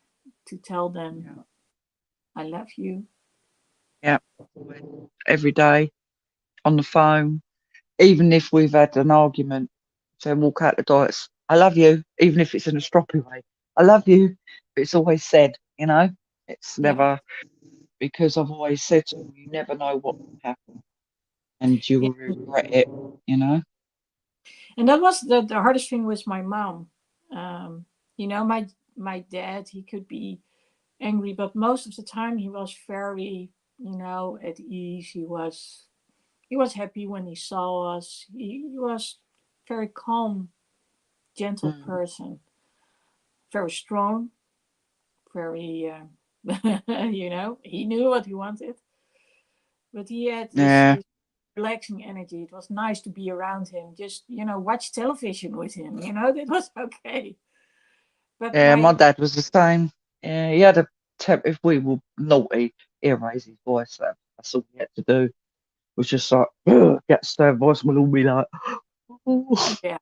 to tell them, Yeah. I love you. Yeah. Every day on the phone, even if we've had an argument, so walk out the door, it's, I love you, even if it's in a stroppy way. I love you. But it's always said, it's Yeah, never, because I've always said to them, you never know what can happen and you yeah. will regret it, you know? And that was the hardest thing with my mom. Um, my dad, he could be angry, but most of the time he was very, at ease. He was happy when he saw us. He was very calm, gentle Mm. person, very strong, very, he knew what he wanted, but he had this Yeah. this relaxing energy. It was nice to be around him. Just, watch television with him. That was okay. But Yeah, my my dad was the same. Yeah, he had a temp. If we were naughty, he'd raise his voice. That's all he had to do. Was just like, get stern voice, and we'll all be like, Yeah.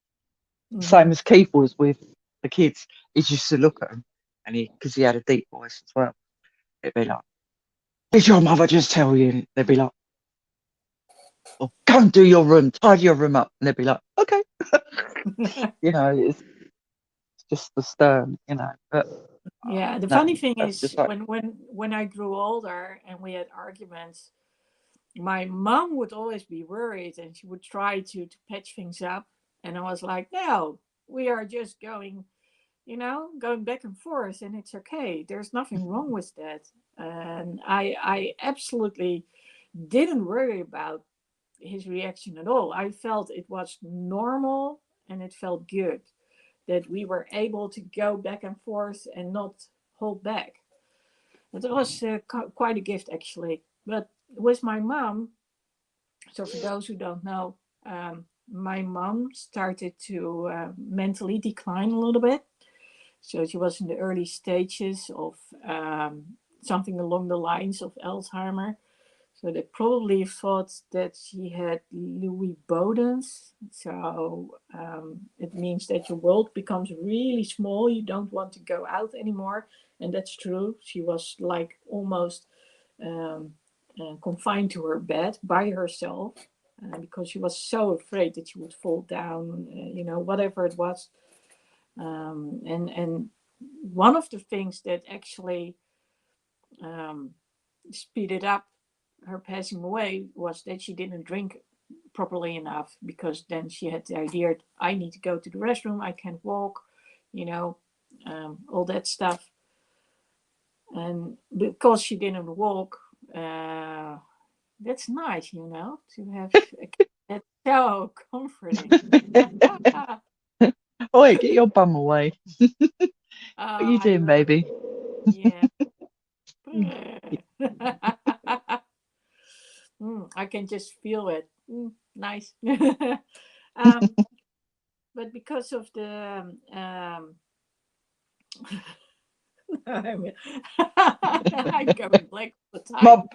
same Hmm. as Keith was with the kids. He used to look at them, and because he had a deep voice as well, it'd be like, did your mother just tell you? And they'd be like, oh, go and do your room, tidy your room up. And they'd be like, okay. It's just the stern, But Yeah, the no, funny thing that's is, just like, when I grew older and we had arguments, my mom would always be worried and she would try to patch things up. And I was like, no, we are just going back and forth, and it's okay. There's nothing wrong with that. And I absolutely didn't worry about his reaction at all. I felt it was normal and it felt good that we were able to go back and forth and not hold back. It was quite a gift, actually. But with my mom, so for those who don't know, my mom started to mentally decline a little bit. So she was in the early stages of, something along the lines of Alzheimer. So they probably thought that she had Lewy Boden's. So it means that your world becomes really small. You don't want to go out anymore. And that's true. She was like almost, um, confined to her bed by herself, because she was so afraid that she would fall down, whatever it was. And one of the things that actually, um, speeded up her passing away was that she didn't drink properly enough, because then she had the idea, I need to go to the restroom, I can't walk, you know, all that stuff. And because she didn't walk, that's nice, to have a kid. That's so comforting. Oh, oh, wait, get your bum away. What are you I doing, love baby? it. Yeah. I can just feel it. Nice. um, but because of the I'm, I'm going black all the My time.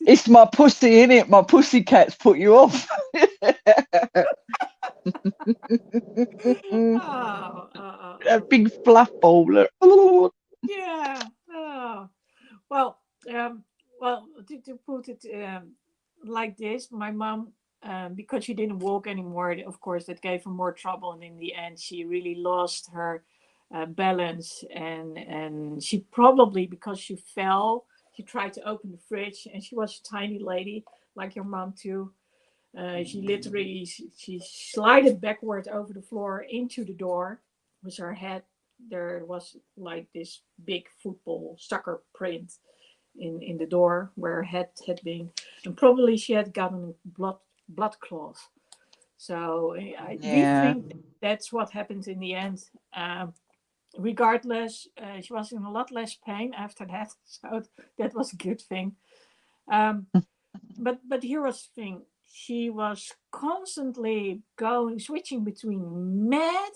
it's my pussy in it. My pussy cat's put you off. A Oh. big fluff ball. Yeah. Oh. Well, um, well, to put it like this, my mom, because she didn't walk anymore, of course, that gave her more trouble, and in the end, she really lost her balance, and she probably, because she fell, she tried to open the fridge, and she was a tiny lady, like your mom too. She literally she slided backward over the floor into the door with her head. There was like this big football soccer print in the door where her head had been, and probably she had gotten blood clots. So we Yeah. think that's what happened in the end. Regardless, she was in a lot less pain after that, so that was a good thing. Um, but here was the thing: she was constantly going switching between mad.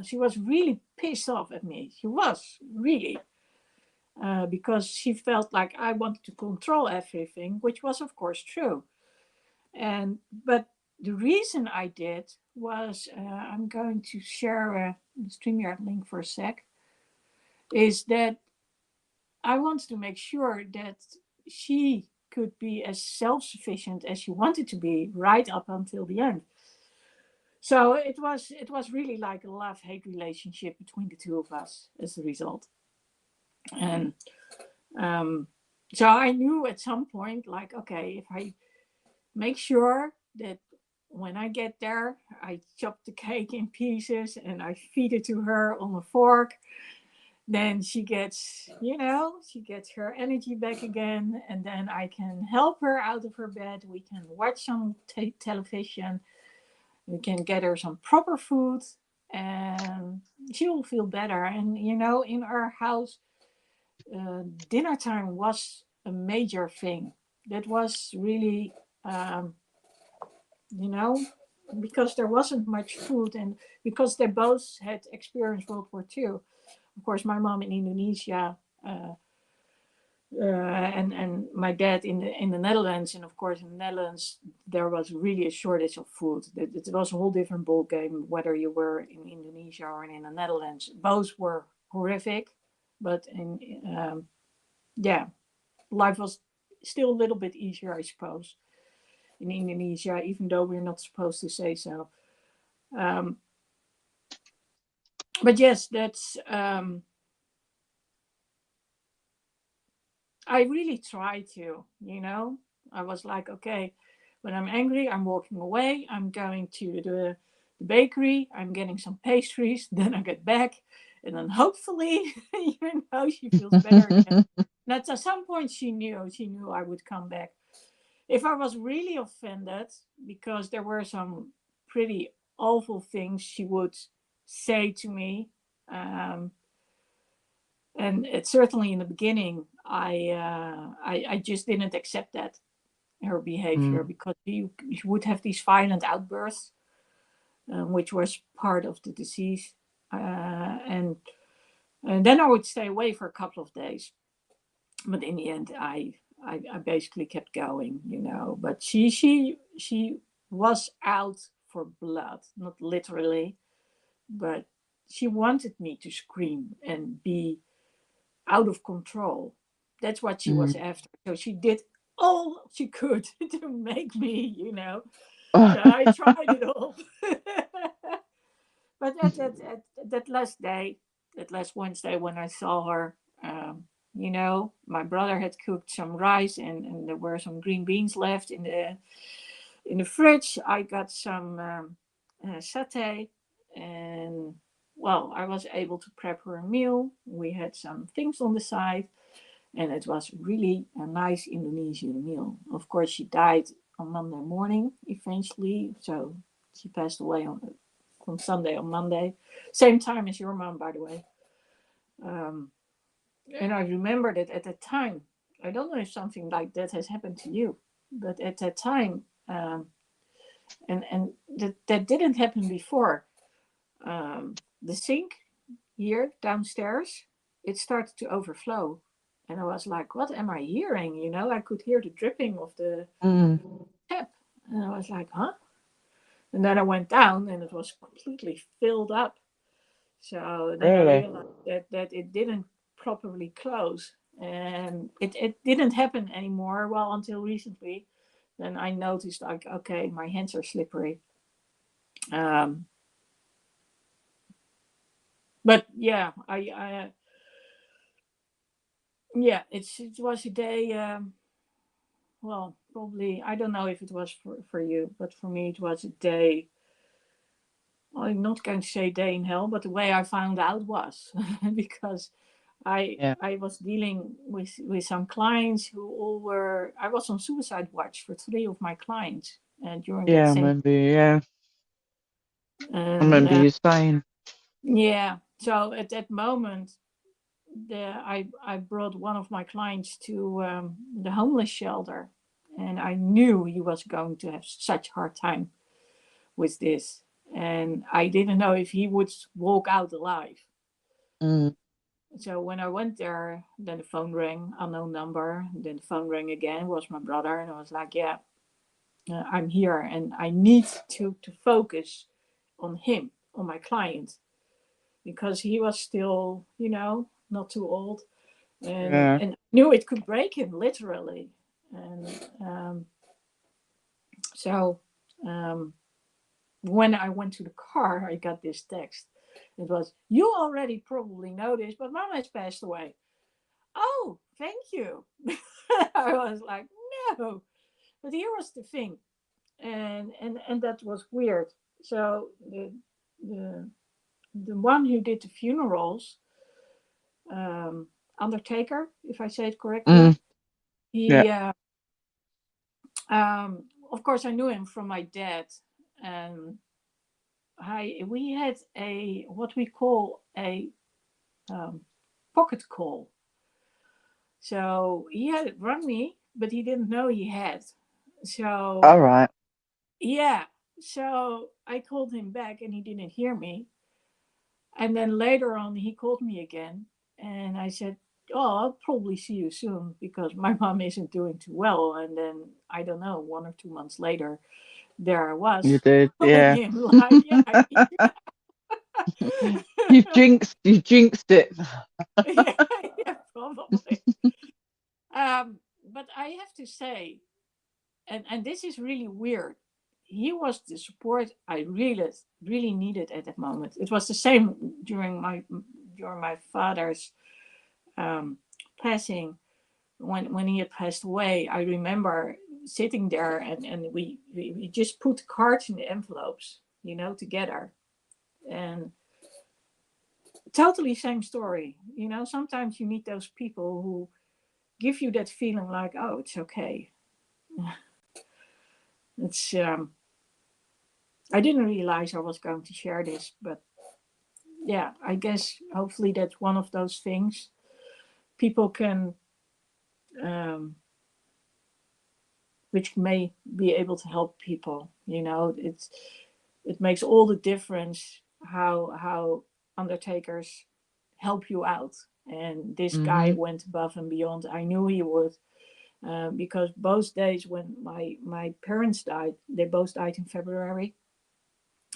She was really pissed off at me. She was really because she felt like I wanted to control everything, which was of course true. And but the reason I did was I'm going to share the StreamYard link for a sec. Is that I wanted to make sure that she could be as self-sufficient as she wanted to be right up until the end. So it was really like a love-hate relationship between the two of us as a result. And um, so I knew at some point, like, okay, if I make sure that when I get there, I chop the cake in pieces and I feed it to her on a fork, then she gets her energy back again, and then I can help her out of her bed. We can watch some television, we can get her some proper food, and she will feel better. And in our house, dinner time was a major thing. That was really, um, you know, because there wasn't much food, and because they both had experienced World War II. Of course, my mom in Indonesia, and my dad in the Netherlands, and of course in the Netherlands there was really a shortage of food. It was a whole different ball game whether you were in Indonesia or in the Netherlands. Both were horrific, but yeah, life was still a little bit easier, I suppose, in Indonesia, even though we're not supposed to say so. Um, but yes, that's. I really try to. I was like, okay, when I'm angry, I'm walking away. I'm going to the bakery. I'm getting some pastries. Then I get back, and then hopefully, she feels better again. And at some point, she knew. She knew I would come back. If I was really offended because there were some pretty awful things she would say to me, um, and it's certainly in the beginning, I just didn't accept that her behavior, Mm. because she would have these violent outbursts, which was part of the disease, and then I would stay away for a couple of days, but in the end, I basically kept going, But she was out for blood, not literally, but she wanted me to scream and be out of control. That's what she was Mm. after. So she did all she could to make me. So I tried it all. But that last day, that last Wednesday when I saw her, my brother had cooked some rice, and there were some green beans left in the fridge. I got some satay, and well, I was able to prep her a meal. We had some things on the side, and it was really a nice Indonesian meal. Of course, she died on Monday morning eventually, so she passed away from Sunday on Monday, same time as your mom, by the way. Um, and I remember that at the time. I don't know if something like that has happened to you. But at that time, and that didn't happen before. The sink here downstairs, it started to overflow, and I was like, "What am I hearing?" You know, I could hear the dripping of the Mm. tap, and I was like, "Huh?" And then I went down, and it was completely filled up. So then I Really? realized that it didn't properly close, and it didn't happen anymore. Well, until recently, then I noticed like, okay, my hands are slippery. Um, but yeah, I yeah, it was a day. Well, probably I don't know if it was for you, but for me it was a day. Well, I'm not going to say day in hell, but the way I found out was because Yeah. I was dealing with some clients who all were. I was on suicide watch for three of my clients, during that Yeah, I same. remember. Yeah, I And remember you saying. yeah, so at that moment, I brought one of my clients to the homeless shelter, and I knew he was going to have such a hard time with this, and I didn't know if he would walk out alive. Mm. So when I went there, then the phone rang, unknown number. Then the phone rang again. It was my brother, and I was like, "Yeah, I'm here, and I need to focus on him, on my client, because he was still, not too old, Yeah. and knew it could break him literally." And so um, when I went to the car, I got this text. It was, "You already probably know this, but Mama has passed away." Oh, thank you. I was like, no. But here was the thing, and that was weird. So the the one who did the funerals, um, Undertaker, if I say it correctly, Mm. Yeah. he of course I knew him from my dad, and I we had a what we call a um, pocket call. So he had rung me, but he didn't know he had. So All right. yeah, so I called him back and he didn't hear me. And then later on, he called me again, and I said, "Oh, I'll probably see you soon because my mom isn't doing too well." And then I don't know, 1 or 2 months later, there I You was did. calling Yeah. him like, "Yeah, You jinxed it. yeah, yeah, probably." But I have to say, and this is really weird. He was the support I really needed at that moment. It was the same during my father's um, passing. When he had passed away, I remember sitting there, and we just put the cards in the envelopes, together, and totally same story. Sometimes you need those people who give you that feeling like, oh, it's okay. It's I didn't realize I was going to share this, but yeah, I guess hopefully that's one of those things people can, um, which may be able to help people. It makes all the difference how undertakers help you out. And this guy Mm-hmm. went above and beyond. I knew he would, because both days when my parents died, they both died in February.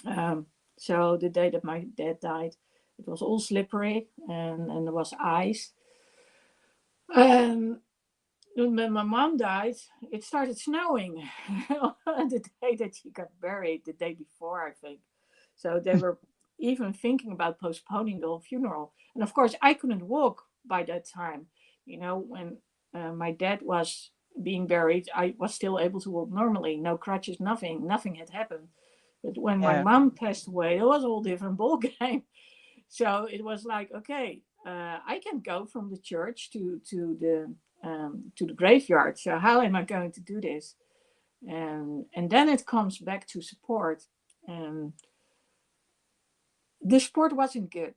Um, so the day that my dad died, it was all slippery, and there was ice. And when my mom died, it started snowing the day that she got buried, the day before, I think. So they were even thinking about postponing the whole funeral. And of course, I couldn't walk by that time. When my dad was being buried, I was still able to walk normally, no crutches, nothing. Nothing had happened. But when my Yeah. mom passed away, it was a whole different ball game. So it was like, okay, I can go from the church to the graveyard. So how am I going to do this? And then it comes back to support. And the support wasn't good.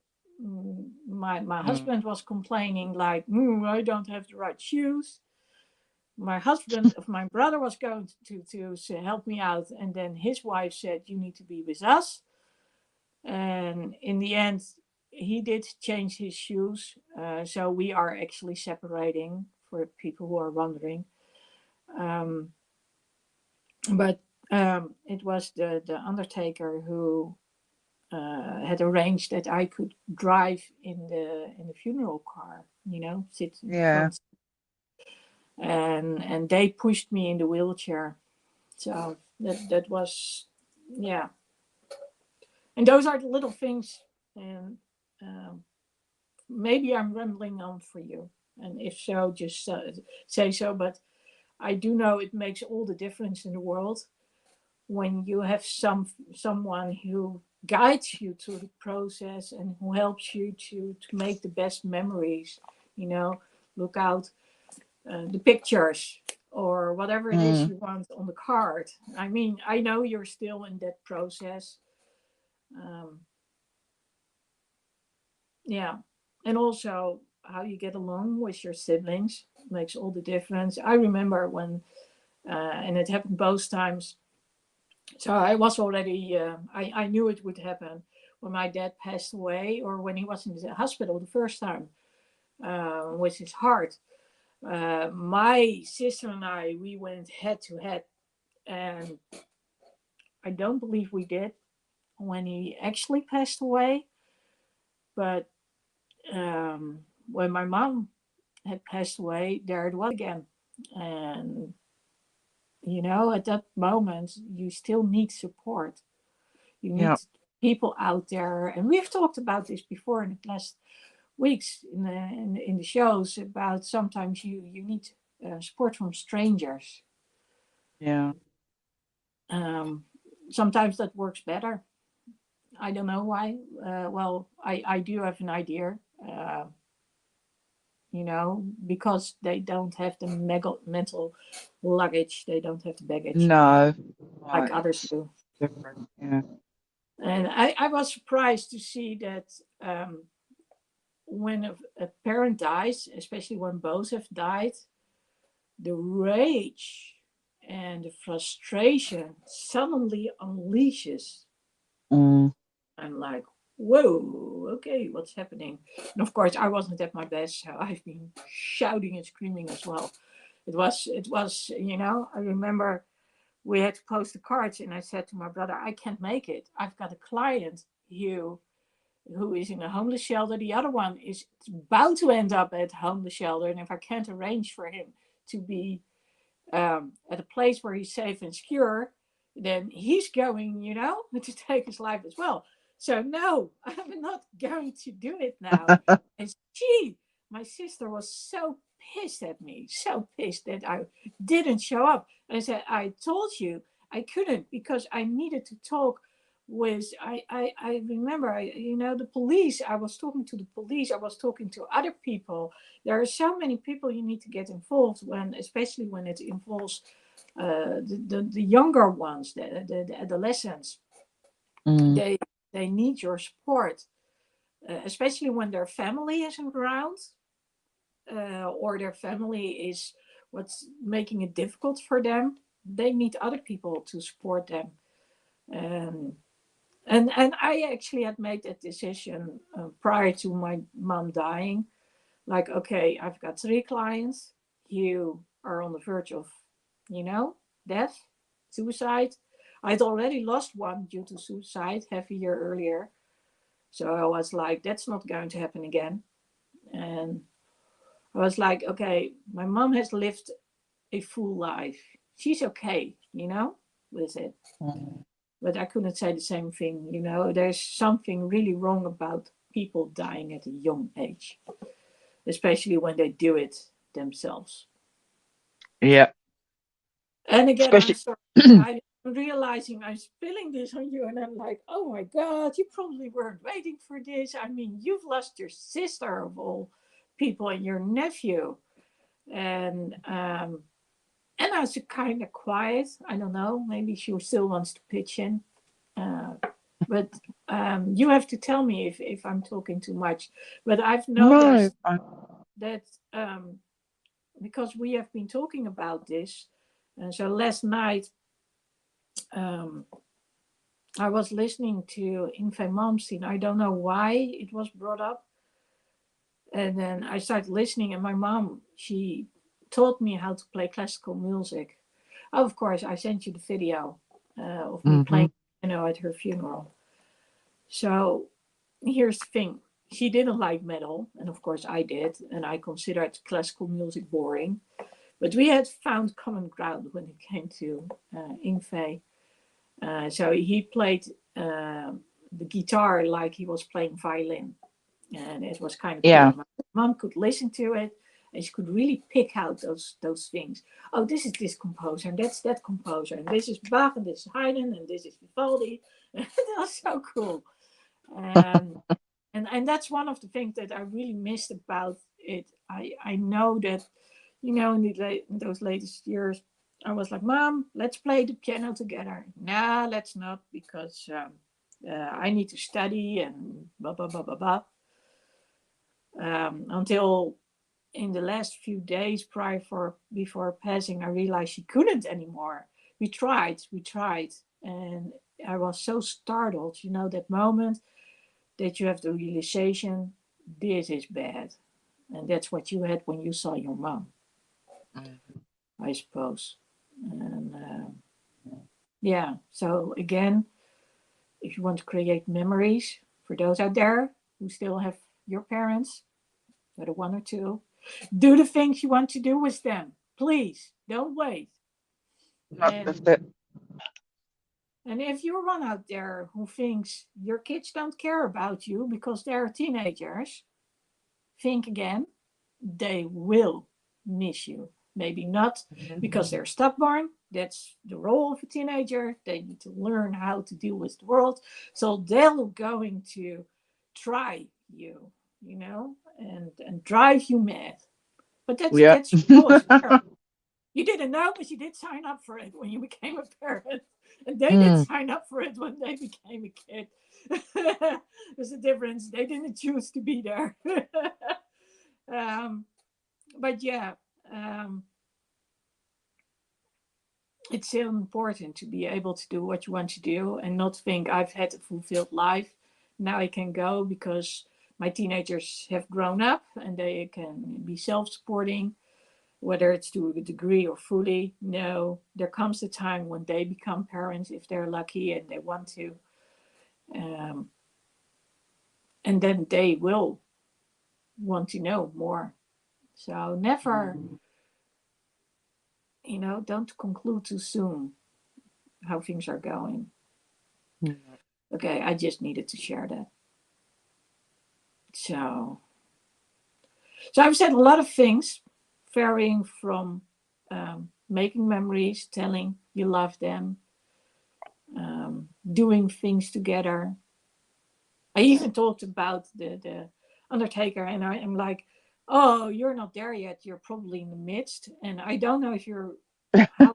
My Mm. husband was complaining like, I don't have the right shoes. my husband of my brother was going to help me out, and then his wife said, you need to be with us. And in the end, he did change his shoes, so we are actually separating, for people who are wondering. um, but it was the undertaker who had arranged that I could drive in the funeral car, sit in the Yeah. front, and they pushed me in the wheelchair. So that was, yeah. And those are the little things. And maybe I'm rambling on for you, and if so, just say so. But I do know it makes all the difference in the world when you have someone who guides you through the process and who helps you to make the best memories. Look out the pictures or whatever it is Mm. you want on the card. I mean, I know you're still in that process. um, yeah. And also how you get along with your siblings makes all the difference. I remember when and it happened both times. So I was already I knew it would happen when my dad passed away, or when he was in the hospital the first time with his heart. My sister and we went head to head, and I don't believe we did when he actually passed away. But when my mom had passed away, there it was again. And, at that moment, you still need support. You Yeah. need people out there. And we've talked about this before in the last weeks in the shows about sometimes you need support from strangers. Yeah. Um, Sometimes that works better. I don't know why. Well, I do have an idea. Because they don't have the mental luggage, they don't have the baggage No. like Right. others It's do. different. Yeah. And I was surprised to see that when a parent dies, especially when both have died, the rage and the frustration suddenly unleashes. Mm. I'm like, whoa, okay, what's happening? And of course, I wasn't at my best, so I've been shouting and screaming as well. It was, I remember we had to post the cards, and I said to my brother, I can't make it. I've got a client who is in a homeless shelter. The other one is about to end up at a homeless shelter, and if I can't arrange for him to be at a place where he's safe and secure, then he's going, to take his life as well. So no, I'm not going to do it now. And my sister was so pissed at me, so pissed that I didn't show up. And I said, I told you I couldn't because I needed to talk with I remember the police. I was talking to the police, I was talking to other people. There are so many people you need to get involved when, especially when it involves the younger ones, the adolescents. Mm. They need your support, especially when their family isn't around, or their family is what's making it difficult for them. They need other people to support them. Um, and I actually had made that decision prior to my mom dying. Like, okay, I've got 3 clients. You are on the verge of, death, suicide. I'd already lost one due to suicide half a year earlier. So I was like, that's not going to happen again. And I was like, okay, my mom has lived a full life. She's okay, with it. Mm. But I couldn't say the same thing, There's something really wrong about people dying at a young age, especially when they do it themselves. Yeah. And again, I'm Especially. sorry. I'm realizing I'm spilling this on you, and I'm like, oh my God, you probably weren't waiting for this. I mean, you've lost your sister of all people and your nephew. And I was kind of quiet. I don't know. Maybe she still wants to pitch in. Uh, but you have to tell me if I'm talking too much. But I've No. noticed that because we have been talking about this. So last night, I was listening to Yngwie Malmsteen. I don't know why it was brought up. And then I started listening, and my mom, she taught me how to play classical music. Of course, I sent you the video of me Mm-hmm. playing at her funeral. So here's the thing. She didn't like metal, and of course I did, and I considered classical music boring. But we had found common ground when it came to Yngwie. So he played the guitar like he was playing violin, and it was kind of Yeah. cool. My mom could listen to it, and she could really pick out those things. Oh, this is this composer, and that's that composer, and this is Bach, and this is Haydn, and this is Vivaldi. That was so cool. And that's one of the things that I really missed about it. I know that, in those latest years, I was like, Mom, let's play the piano together. No, let's not, because I need to study and blah blah blah blah blah. Until in the last few days before passing, I realized she couldn't anymore. We tried, and I was so startled. That moment that you have the realization, this is bad, and that's what you had when you saw your mom, I suppose. And yeah, so again, if you want to create memories for those out there who still have your parents, whether one or two, do the things you want to do with them. Please don't wait. That's And it. and if you're one out there who thinks your kids don't care about you because they're teenagers, think again. They will miss you. Maybe not because they're stubborn. That's the role of a teenager. They need to learn how to deal with the world. So they're going to try you, and drive you mad. But that's Yeah. that's your role as a parent. You didn't know, but you did sign up for it when you became a parent. And they did Mm. sign up for it when they became a kid. There's a difference. They didn't choose to be there. um, but yeah, um, it's so important to be able to do what you want to do and not think I've had a fulfilled life. Now I can go because my teenagers have grown up and they can be self supporting, whether it's to a degree or fully. No, there comes a time when they become parents if they're lucky and they want to. Um, and then they will want to know more. So never, don't conclude too soon how things are going. Okay, I just needed to share that. So I've said a lot of things, varying from making memories, telling you love them, doing things together. I even talked about the Undertaker, and I am like, oh, you're not there yet. You're probably in the midst, and I don't know if you're how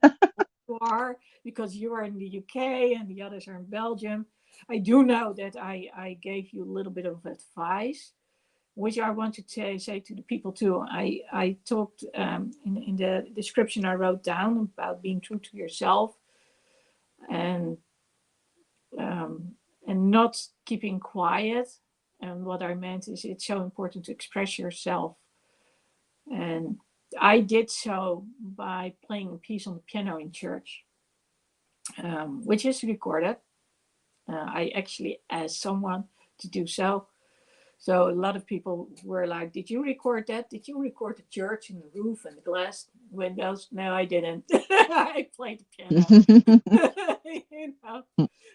you are because you are in the UK and the others are in Belgium. I do know that I gave you a little bit of advice, which I want to say to the people too. I talked in the description I wrote down about being true to yourself and um, and not keeping quiet. And what I meant is it's so important to express yourself. And I did so by playing a piece on the piano in church, which is recorded. I actually asked someone to do so. So a lot of people were like, "Did you record that? Did you record the church and the roof and the glass windows?" No, I didn't. I played the piano.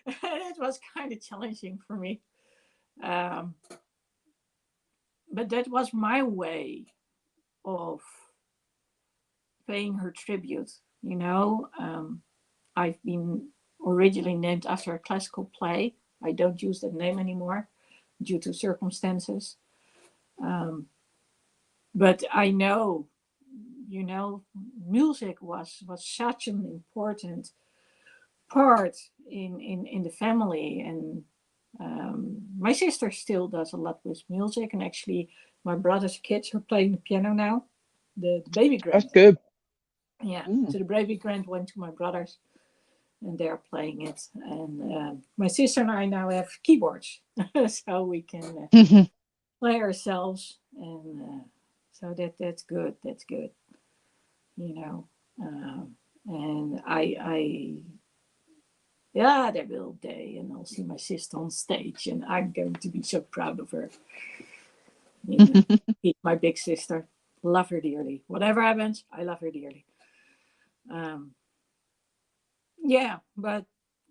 It was kind of challenging for me. Um, but that was my way of paying her tribute. I've been originally named after a classical play. I don't use that name anymore due to circumstances. Um, but I know, music was such an important part in the family, and my sister still does a lot with music, and actually my brother's kids are playing the piano now. the baby That's grand. good. Yeah, Mm. so the baby grand went to my brothers, and they're playing it. And my sister and I now have keyboards, so we can play ourselves, and so that's good. That's good, you know. And yeah, there will day, and I'll see my sister on stage, and I'm going to be so proud of her. You know, she's my big sister. Love her dearly. Whatever happens, I love her dearly. Um, yeah, but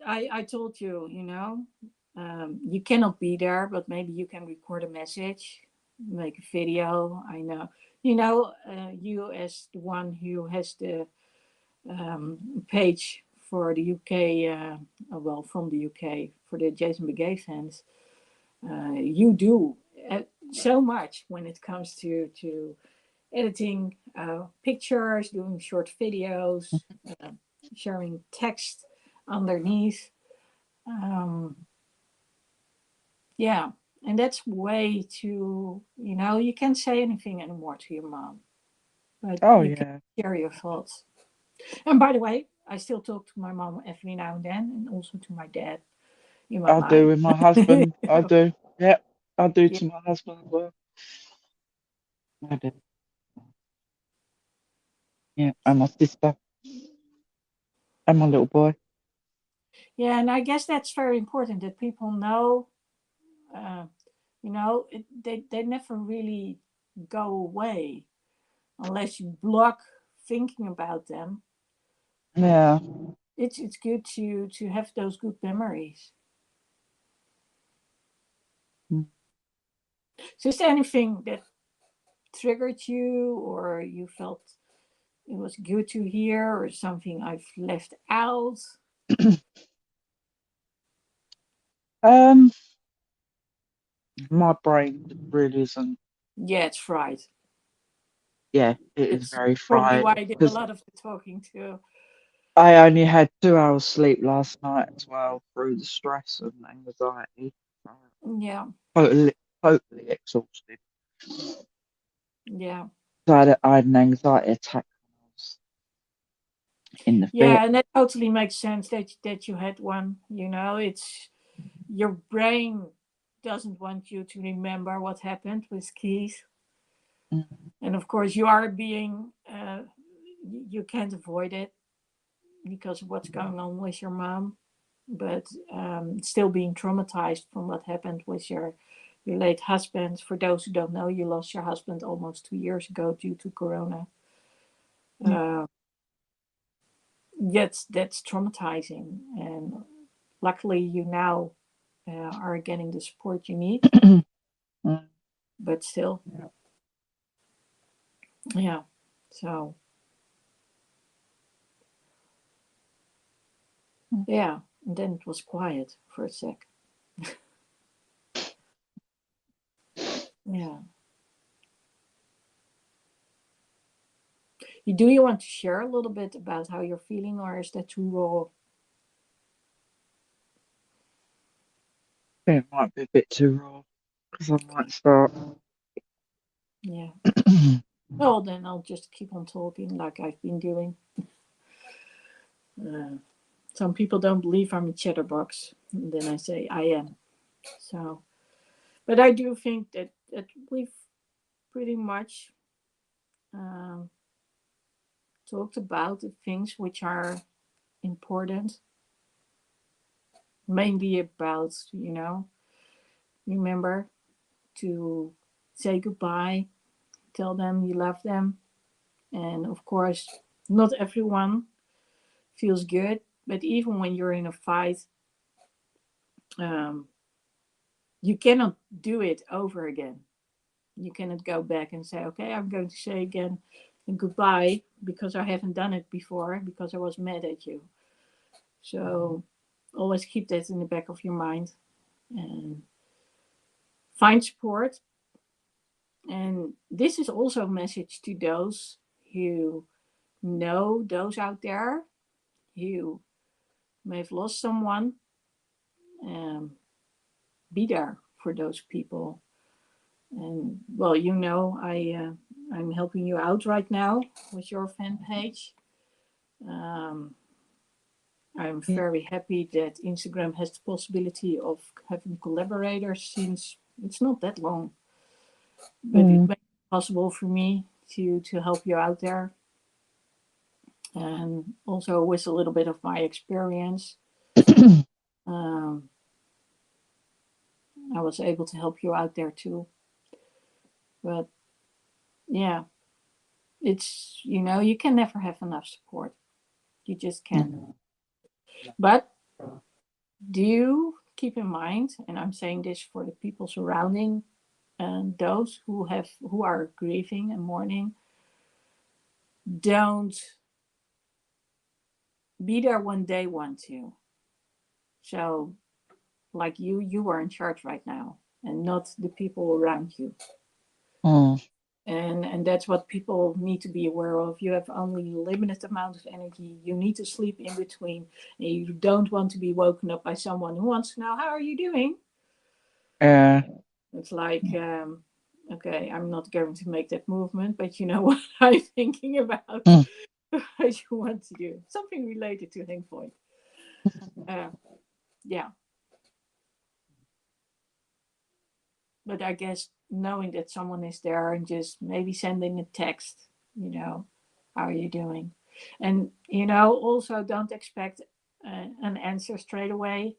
I told you, you cannot be there, but maybe you can record a message, make a video. I know, you as the one who has the page for the UK, well, from the UK for the Jason Begay fans. You do so much when it comes to editing pictures, doing short videos, uh, sharing text underneath. Um, yeah, and that's way too, you can't say anything anymore to your mom, but Oh you can yeah, share your thoughts. And by the way, I still talk to my mom every now and then, and also to my dad in my I do mind. with my husband. I do. Yeah, I do Yeah, to my husband as well. I do. Yeah, and my sister and my little boy. yeah, and I guess that's very important that people know. Uh, they never really go away unless you block thinking about them. But Yeah. it's good to have those good memories. Mm. So is there anything that triggered you, or you felt it was good to hear, or something I've left out? Um, my brain really isn't. Yeah, it's fried. Yeah, it is That's very probably fried why I did a because lot of the talking too. I only had 2 hours sleep last night as well through the stress and anxiety. Yeah, Totally, totally exhausted. yeah, So I had an anxiety attack when I was in the yeah, theatre. and that totally makes sense that you had one. It's your brain doesn't want you to remember what happened with Keith, Mm. and of course you are being you can't avoid it because of what's going on with your mom, but still being traumatized from what happened with your late husband. For those who don't know, you lost your husband almost 2 years ago due to corona. Mm. uh, yet that's traumatizing, and luckily you now are getting the support you need, Mm. but still, yeah. So yeah, and then it was quiet for a sec. Yeah. You want to share a little bit about how you're feeling, or is that too raw? It might be a bit too raw because I might start. Yeah. Well, then I'll just keep on talking like I've been doing. Uh, some people don't believe I'm a chatterbox. And then I say I am. So, but I do think that we've pretty much um, talked about the things which are important, mainly about, remember to say goodbye, tell them you love them. And of course, not everyone feels good, but even when you're in a fight, um, you cannot do it over again. You cannot go back and say, okay, I'm going to say again goodbye because I haven't done it before because I was mad at you. So always keep that in the back of your mind and find support. And this is also a message to those who know those out there who may have lost someone. Um, be there for those people. And well, I I'm helping you out right now with your fan page. Um, I'm Yeah. very happy that Instagram has the possibility of having collaborators since it's not that long, but it Mm. makes it possible for me to help you out there, and also with a little bit of my experience, um, I was able to help you out there too. But yeah, it's you can never have enough support. You just can't. Mm. But do keep in mind, and I'm saying this for the people surrounding and those who are grieving and mourning, don't be there when they want to. So like you are in charge right now and not the people around you. Mm. And that's what people need to be aware of. You have only a limited amount of energy. You need to sleep in between, and you don't want to be woken up by someone who wants to know how are you doing. Yeah. It's like, okay, I'm not going to make that movement, but you know what I'm thinking about. Mm. What you want to do, something related to Hank Point. uh, yeah, but I guess knowing that someone is there and just maybe sending a text, how are you doing, and also don't expect an answer straight away.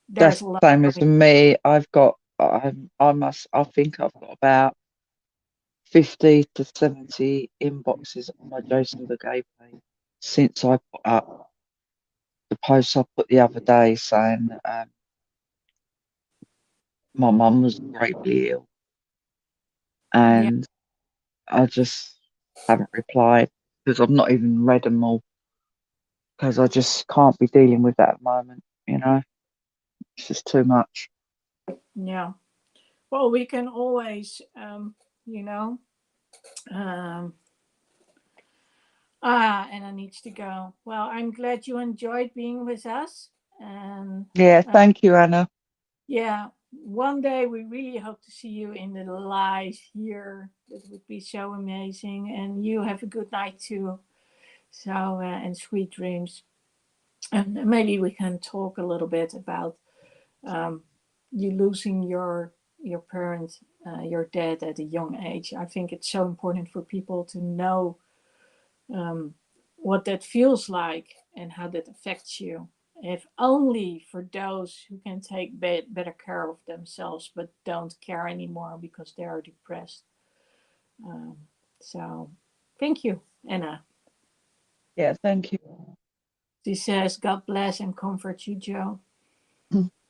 There's That's a the lot same as going. me. I think I've got about 50 to 70 inboxes on my Jason Begay page since I put up the post I put the other day saying my mum was gravely ill, Yeah, and I just haven't replied because I've not even read them all because I just can't be dealing with that at the moment. It's just too much. yeah. Well, we can always, you know, um, and I need to go. Well, I'm glad you enjoyed being with us. And Yeah, uh, thank you, Anna. yeah, one day we really hope to see you in the live here. That would be so amazing. And you have a good night too. So, and sweet dreams. And maybe we can talk a little bit about um, you losing your parent, your dad at a young age. I think it's so important for people to know um, what that feels like and how that affects you. If only for those who can take better care of themselves but don't care anymore because they are depressed. Um, so, thank you, Anna. Yeah, thank you. She says, God bless and comfort you, Joe.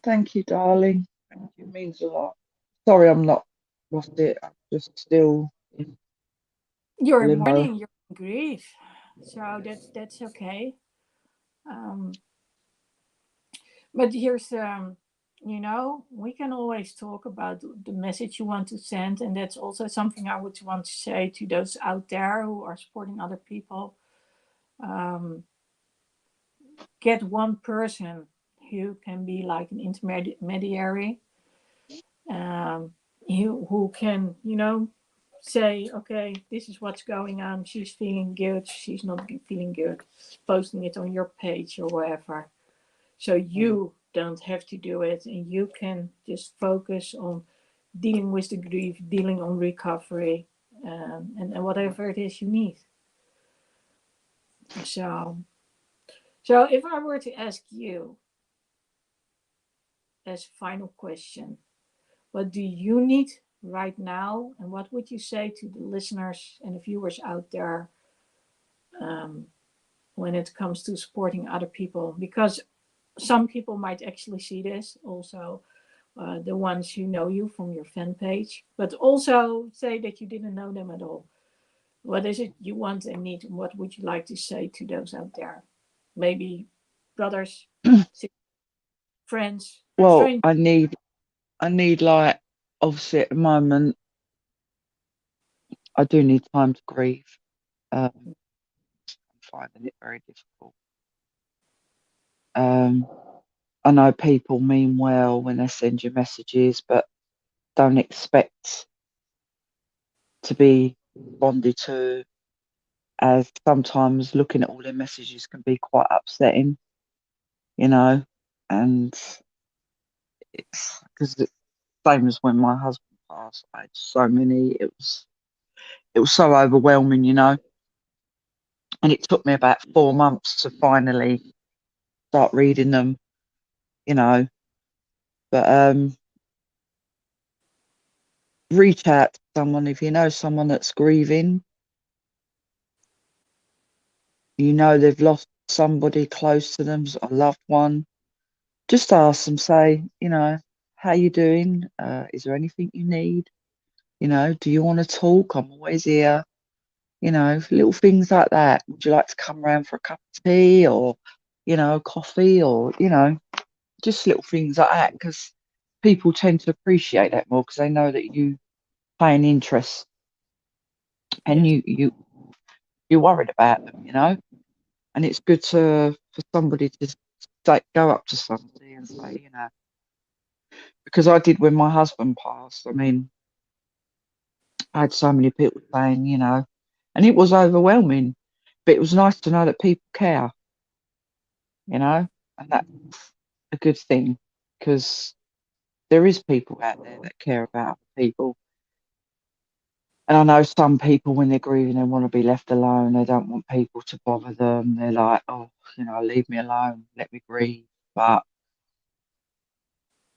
Thank you, darling. Thank you. It means a lot. Sorry, I'm not lost it. I'm just still in You're in limbo. mourning, you're in grief. So that's okay. Um, but here's we can always talk about the message you want to send, and that's also something I would want to say to those out there who are supporting other people. um, get one person who can be like an intermediary, um, who can say, okay, this is what's going on, she's feeling good, she's not feeling good, posting it on your page or whatever, so you don't have to do it and you can just focus on dealing with the grief, dealing on recovery, and whatever it is you need. So if I were to ask you as a final question, what do you need right now, and what would you say to the listeners and the viewers out there, um, when it comes to supporting other people? Because some people might actually see this also, the ones who know you from your fan page, but also say that you didn't know them at all. What is it you want and need? And what would you like to say to those out there? Maybe brothers, friends, Well, strangers. I need like, obviously at the moment I do need time to grieve. I'm finding it very difficult. Um, I know people mean well when they send you messages, but don't expect to be responded to, as sometimes looking at all their messages can be quite upsetting, and it's because it's the same as when my husband passed. I had so many. It was so overwhelming, and it took me about 4 months to finally start reading them, you know. But reach out to someone if you know someone that's grieving. They've lost somebody close to them, a loved one. Just ask them, say, how you doing? Is there anything you need? Do you want to talk? I'm always here. Little things like that. Would you like to come around for a cup of tea or, coffee or, just little things like that, because people tend to appreciate that more because they know that you pay an interest and Yes. you're worried about them, and it's good for somebody to go up to somebody and say, because I did when my husband passed. I mean, I had so many people saying, and it was overwhelming, but it was nice to know that people care, and that's a good thing, because there is people out there that care about people. And I know some people, when they're grieving, they want to be left alone. They don't want people to bother them. They're like, oh, leave me alone, let me grieve. But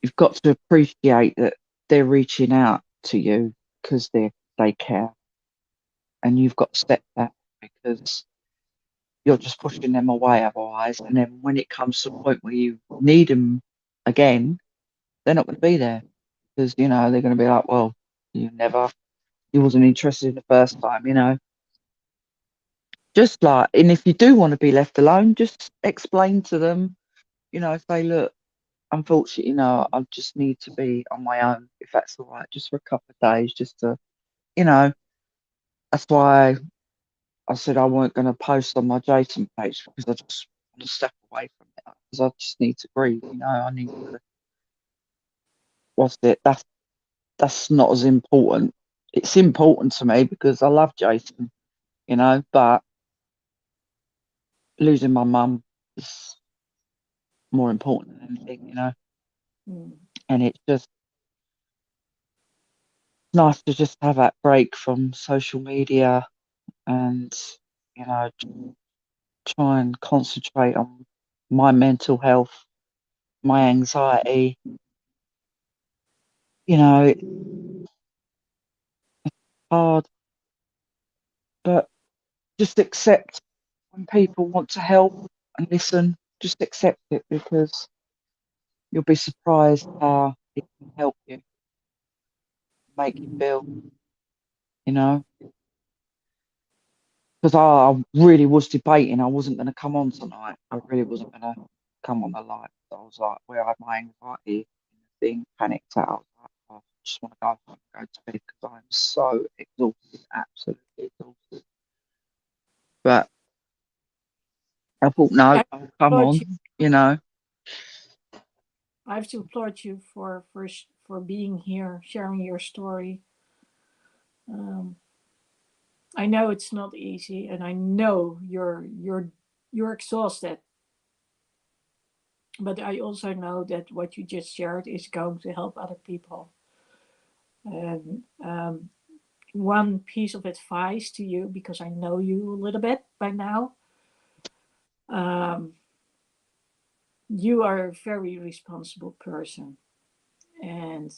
you've got to appreciate that they're reaching out to you because they care. And you've got to step back, because you're just pushing them away otherwise. And then when it comes to the point where you need them again, they're not going to be there, because, they're going to be like, well, you wasn't interested in the first time. Just like, and if you do want to be left alone, just explain to them, say, look, unfortunately, I just need to be on my own, if that's all right, just for a couple of days, just to, that's why I said I weren't going to post on my Jason page, because I just want to step away from it, because I just need to breathe, I need to, what's it, that's not as important. It's important to me because I love Jason, but losing my mum is more important than anything. Mm. And it's just nice to just have that break from social media and, you know, try and concentrate on my mental health, my anxiety. It's hard, but just accept when people want to help and listen, just accept it, because you'll be surprised how it can help you, make you feel, you know. Because I really was debating, I wasn't going to come on tonight. I really wasn't going to come on the live. I was like, where I had my anxiety thing, panicked out. I was like, oh, I just want to go home and go to bed because I'm so exhausted, absolutely exhausted. But I thought, no, I I'll come applaud on, you. you know. I have to applaud you for being here, sharing your story. Um, I know it's not easy, and I know you're exhausted. But I also know that what you just shared is going to help other people. And one piece of advice to you, because I know you a little bit by now, um, you are a very responsible person, and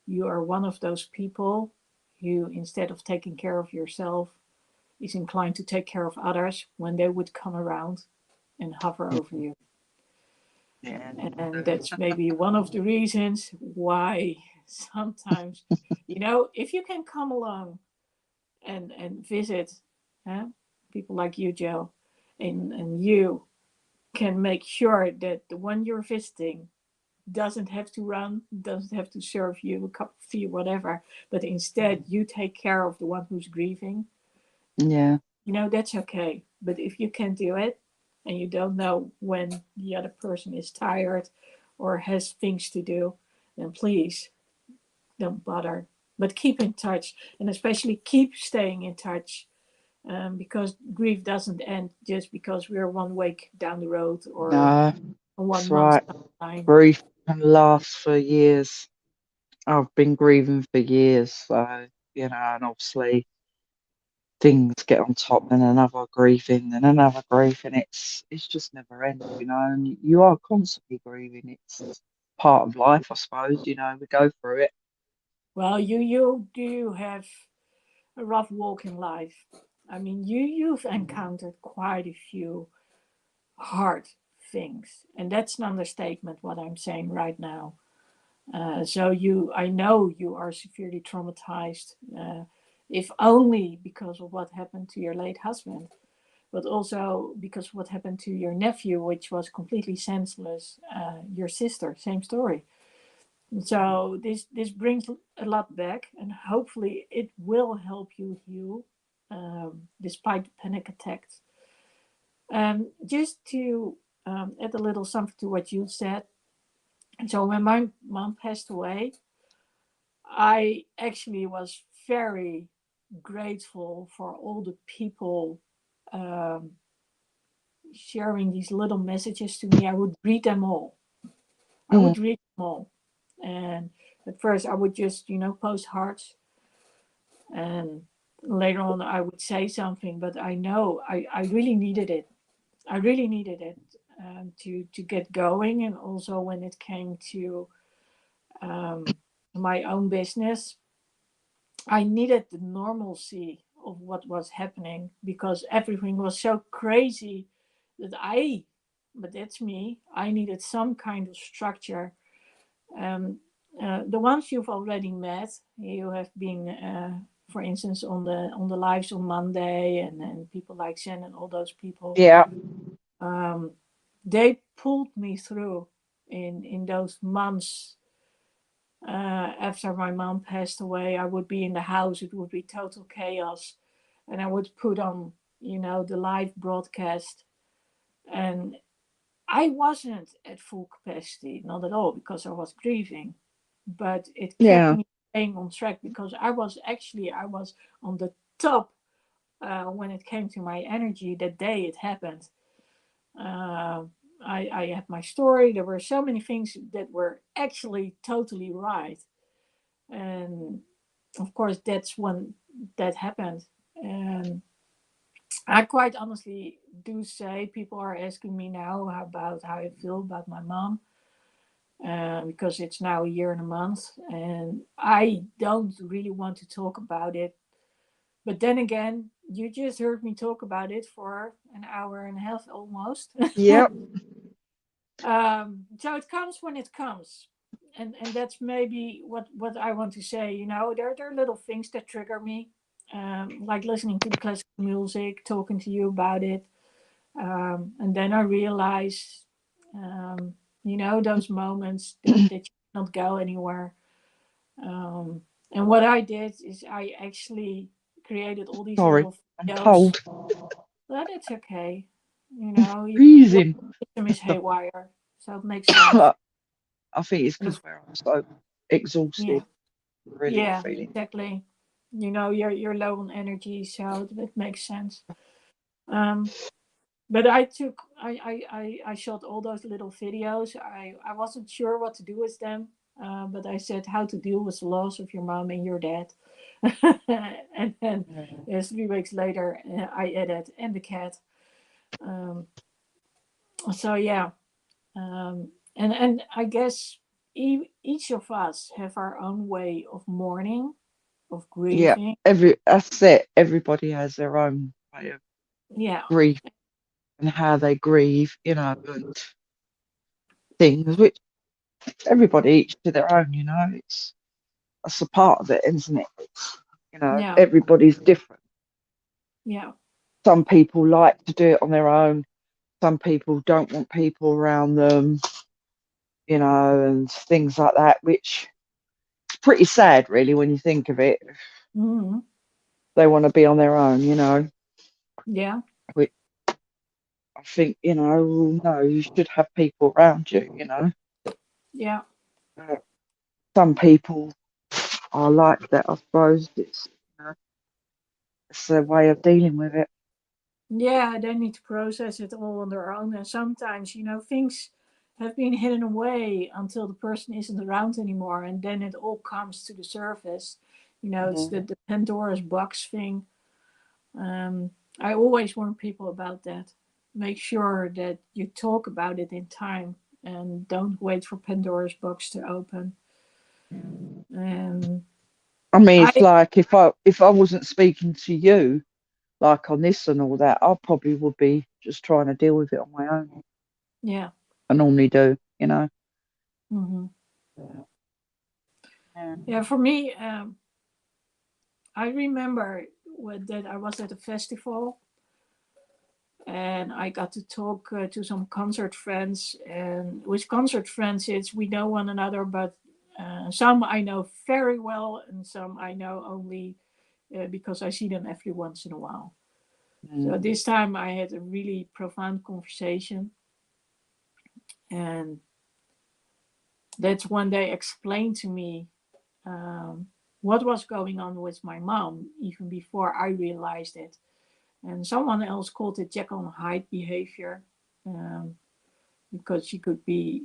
you are one of those people who, instead of taking care of yourself, is inclined to take care of others when they would come around and hover over you. Yeah. And that's maybe one of the reasons why sometimes, if you can come along and visit, huh, people like you, Joe, and you can make sure that the one you're visiting doesn't have to run, doesn't have to serve you a cup of tea, whatever, but instead you take care of the one who's grieving, Yeah. that's okay. But if you can't do it and you don't know when the other person is tired or has things to do, then please don't bother. but keep in touch, and especially keep staying in touch, because grief doesn't end just because we're 1 week down the road or No, 1 that's month right. down the line. Grief can last for years. I've been grieving for years, so and obviously things get on top, and another grieving, and another grieving. It's just never ending, and you are constantly grieving. It's part of life, I suppose. We go through it. Well, you do have a rough walk in life. I mean, you've encountered quite a few hard things, and that's an understatement. What I'm saying right now. So I know you are severely traumatized, if only because of what happened to your late husband, but also because of what happened to your nephew, which was completely senseless. Your sister, same story. So this brings a lot back, and hopefully it will help you heal, despite the panic attacks. Just to add a little something to what you said. So when my mom passed away, I actually was very grateful for all the people, um, sharing these little messages to me. I would read them all. I Mm. would read them all. And at first, I would just, post hearts. And later on, I would say something. But I know I really needed it. I really needed it, to get going. And also when it came to, um, my own business, I needed the normalcy of what was happening because everything was so crazy that but that's me, I needed some kind of structure. Um, the ones you've already met, you have been, for instance, on the lives on Monday, and people like Zen and all those people, Yeah. um, they pulled me through in those months. After my mom passed away, I would be in the house, it would be total chaos. And I would put on, the live broadcast. And I wasn't at full capacity, not at all, because I was grieving. But it kept Yeah. me staying on track because I was on the top, when it came to my energy that day it happened. Uh, I had my story. There were so many things that were actually totally right. And of course that's when that happened. And I quite honestly do say, people are asking me now about how I feel about my mom, because it's now a year and a month, and I don't really want to talk about it. But then again, you just heard me talk about it for an hour and a half almost. Yep. So it comes when it comes. And that's maybe what I want to say. There are little things that trigger me, like listening to the classical music, talking to you about it, and then I realize, those moments that you cannot go anywhere. Um, and what I did is I actually created all these Sorry, little I'm videos. cold. But it's okay. Your Freezing. system is haywire, so it makes sense. I think it's And because we're so exhausted. yeah, Really yeah, feeling. exactly. You're low on energy, so it makes sense. Um, but I shot all those little videos. I wasn't sure what to do with them, but I said how to deal with the loss of your mom and your dad. And then, Yeah. 3 weeks later, I added and the cat. Um, so yeah, and I guess each of us have our own way of mourning, of Yeah. grieving. That's it. Everybody has their own way of Yeah, grief and how they grieve, and things which everybody each to their own, it's that's a part of it, isn't it? yeah, Everybody's different. yeah, Some people like to do it on their own, some people don't want people around them, and things like that, which is pretty sad really when you think of it. hmm, They want to be on their own, yeah, which I think, no, you should have people around you. yeah, Uh, some people I like that. I suppose it's a way of dealing with it. Yeah, they need to process it all on their own. And sometimes, things have been hidden away until the person isn't around anymore. And then it all comes to the surface. It's Yeah. the Pandora's box thing. Um, I always warn people about that. Make sure that you talk about it in time and don't wait for Pandora's box to open. And I mean, it's I, like if I wasn't speaking to you, like on this and all that, I probably would be just trying to deal with it on my own. yeah. I normally do, you know. Hmm. Yeah. Yeah, for me, I remember that I was at a festival and I got to talk to some concert friends. And with concert friends, it's we know one another, but some I know very well, and some I know only because I see them every once in a while. So Mm. this time I had a really profound conversation, and that's when they explained to me what was going on with my mom, even before I realized it. And someone else called it Jekyll and Hyde behavior. Um, because she could be,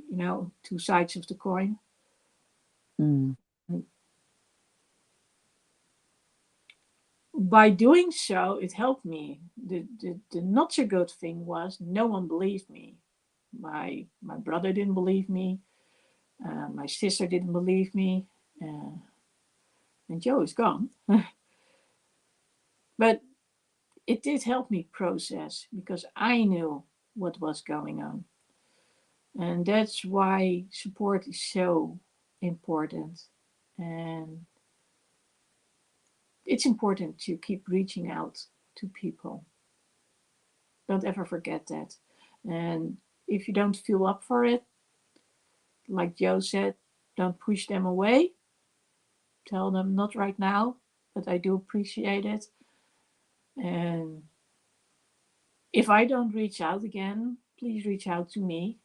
two sides of the coin. Mm. By doing so, it helped me. The not so good thing was no one believed me. My brother didn't believe me. My sister didn't believe me. Uh, and Joe is gone. But it did help me process because I knew what was going on. And that's why support is so important. And it's important to keep reaching out to people. Don't ever forget that. And if you don't feel up for it, like Joe said, don't push them away. Tell them not right now, but I do appreciate it. And if I don't reach out again, please reach out to me.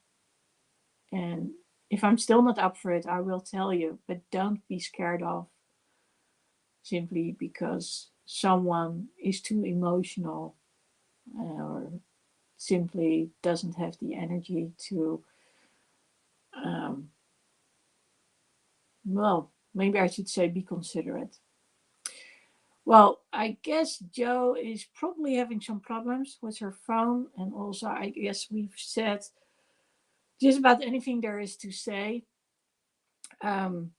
And if I'm still not up for it, I will tell you, but don't be scared off simply because someone is too emotional or simply doesn't have the energy to, um, well, maybe I should say be considerate. Well, I guess Joe is probably having some problems with her phone. And also, I guess we've said just about anything there is to say. Um,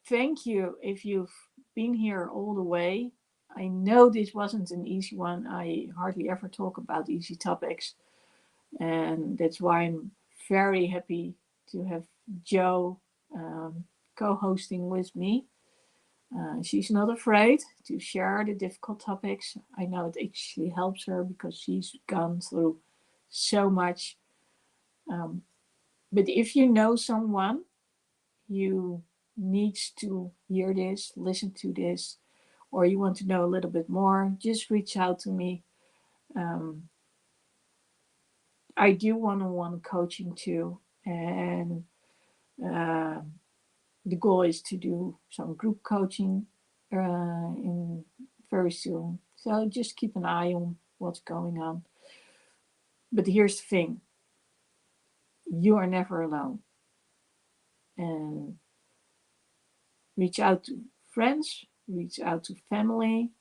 Thank you if you've been here all the way. I know this wasn't an easy one. I hardly ever talk about easy topics. And that's why I'm very happy to have Joe co hosting with me. She's not afraid to share the difficult topics. I know it actually helps her because she's gone through so much. Um, but if you know someone who needs to hear this, listen to this, or you want to know a little bit more, just reach out to me. Um, I do one-on-one coaching too, and uh, the goal is to do some group coaching in very soon. So just keep an eye on what's going on. But here's the thing: you are never alone, and reach out to friends, reach out to family,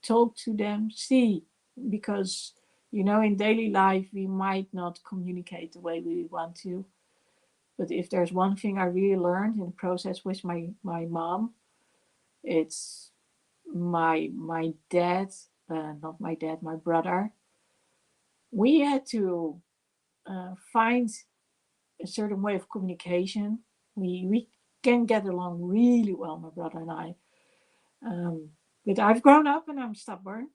talk to them, see, because in daily life we might not communicate the way we want to. But if there's one thing I really learned in the process with my mom, it's my dad, not my dad, my brother. We had to find a certain way of communication. We can get along really well, my brother and I. Um, but I've grown up and I'm stubborn,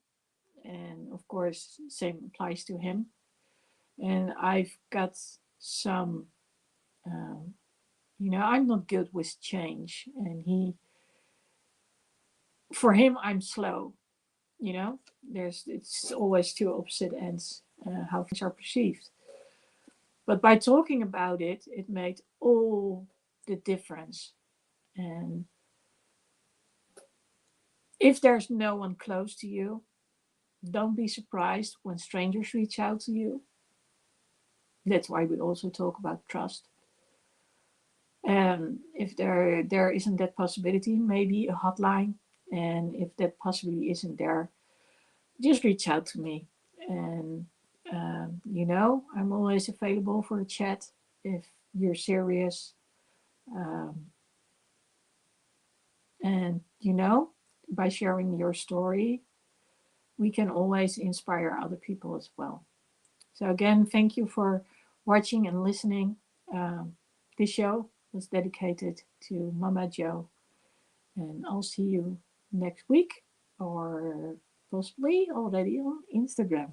and of course, same applies to him. And I've got some, um, I'm not good with change, and for him, I'm slow. It's always two opposite ends how things are perceived. But by talking about it, it made all the difference. And If there's no one close to you, don't be surprised when strangers reach out to you. That's why we also talk about trust. And if there isn't that possibility, maybe a hotline. And if that possibility isn't there, just reach out to me. And I'm always available for a chat if you're serious. Um, and by sharing your story, we can always inspire other people as well. So again, thank you for watching and listening. Um, this show was dedicated to Mama Joe, and I'll see you next week or possibly already on Instagram.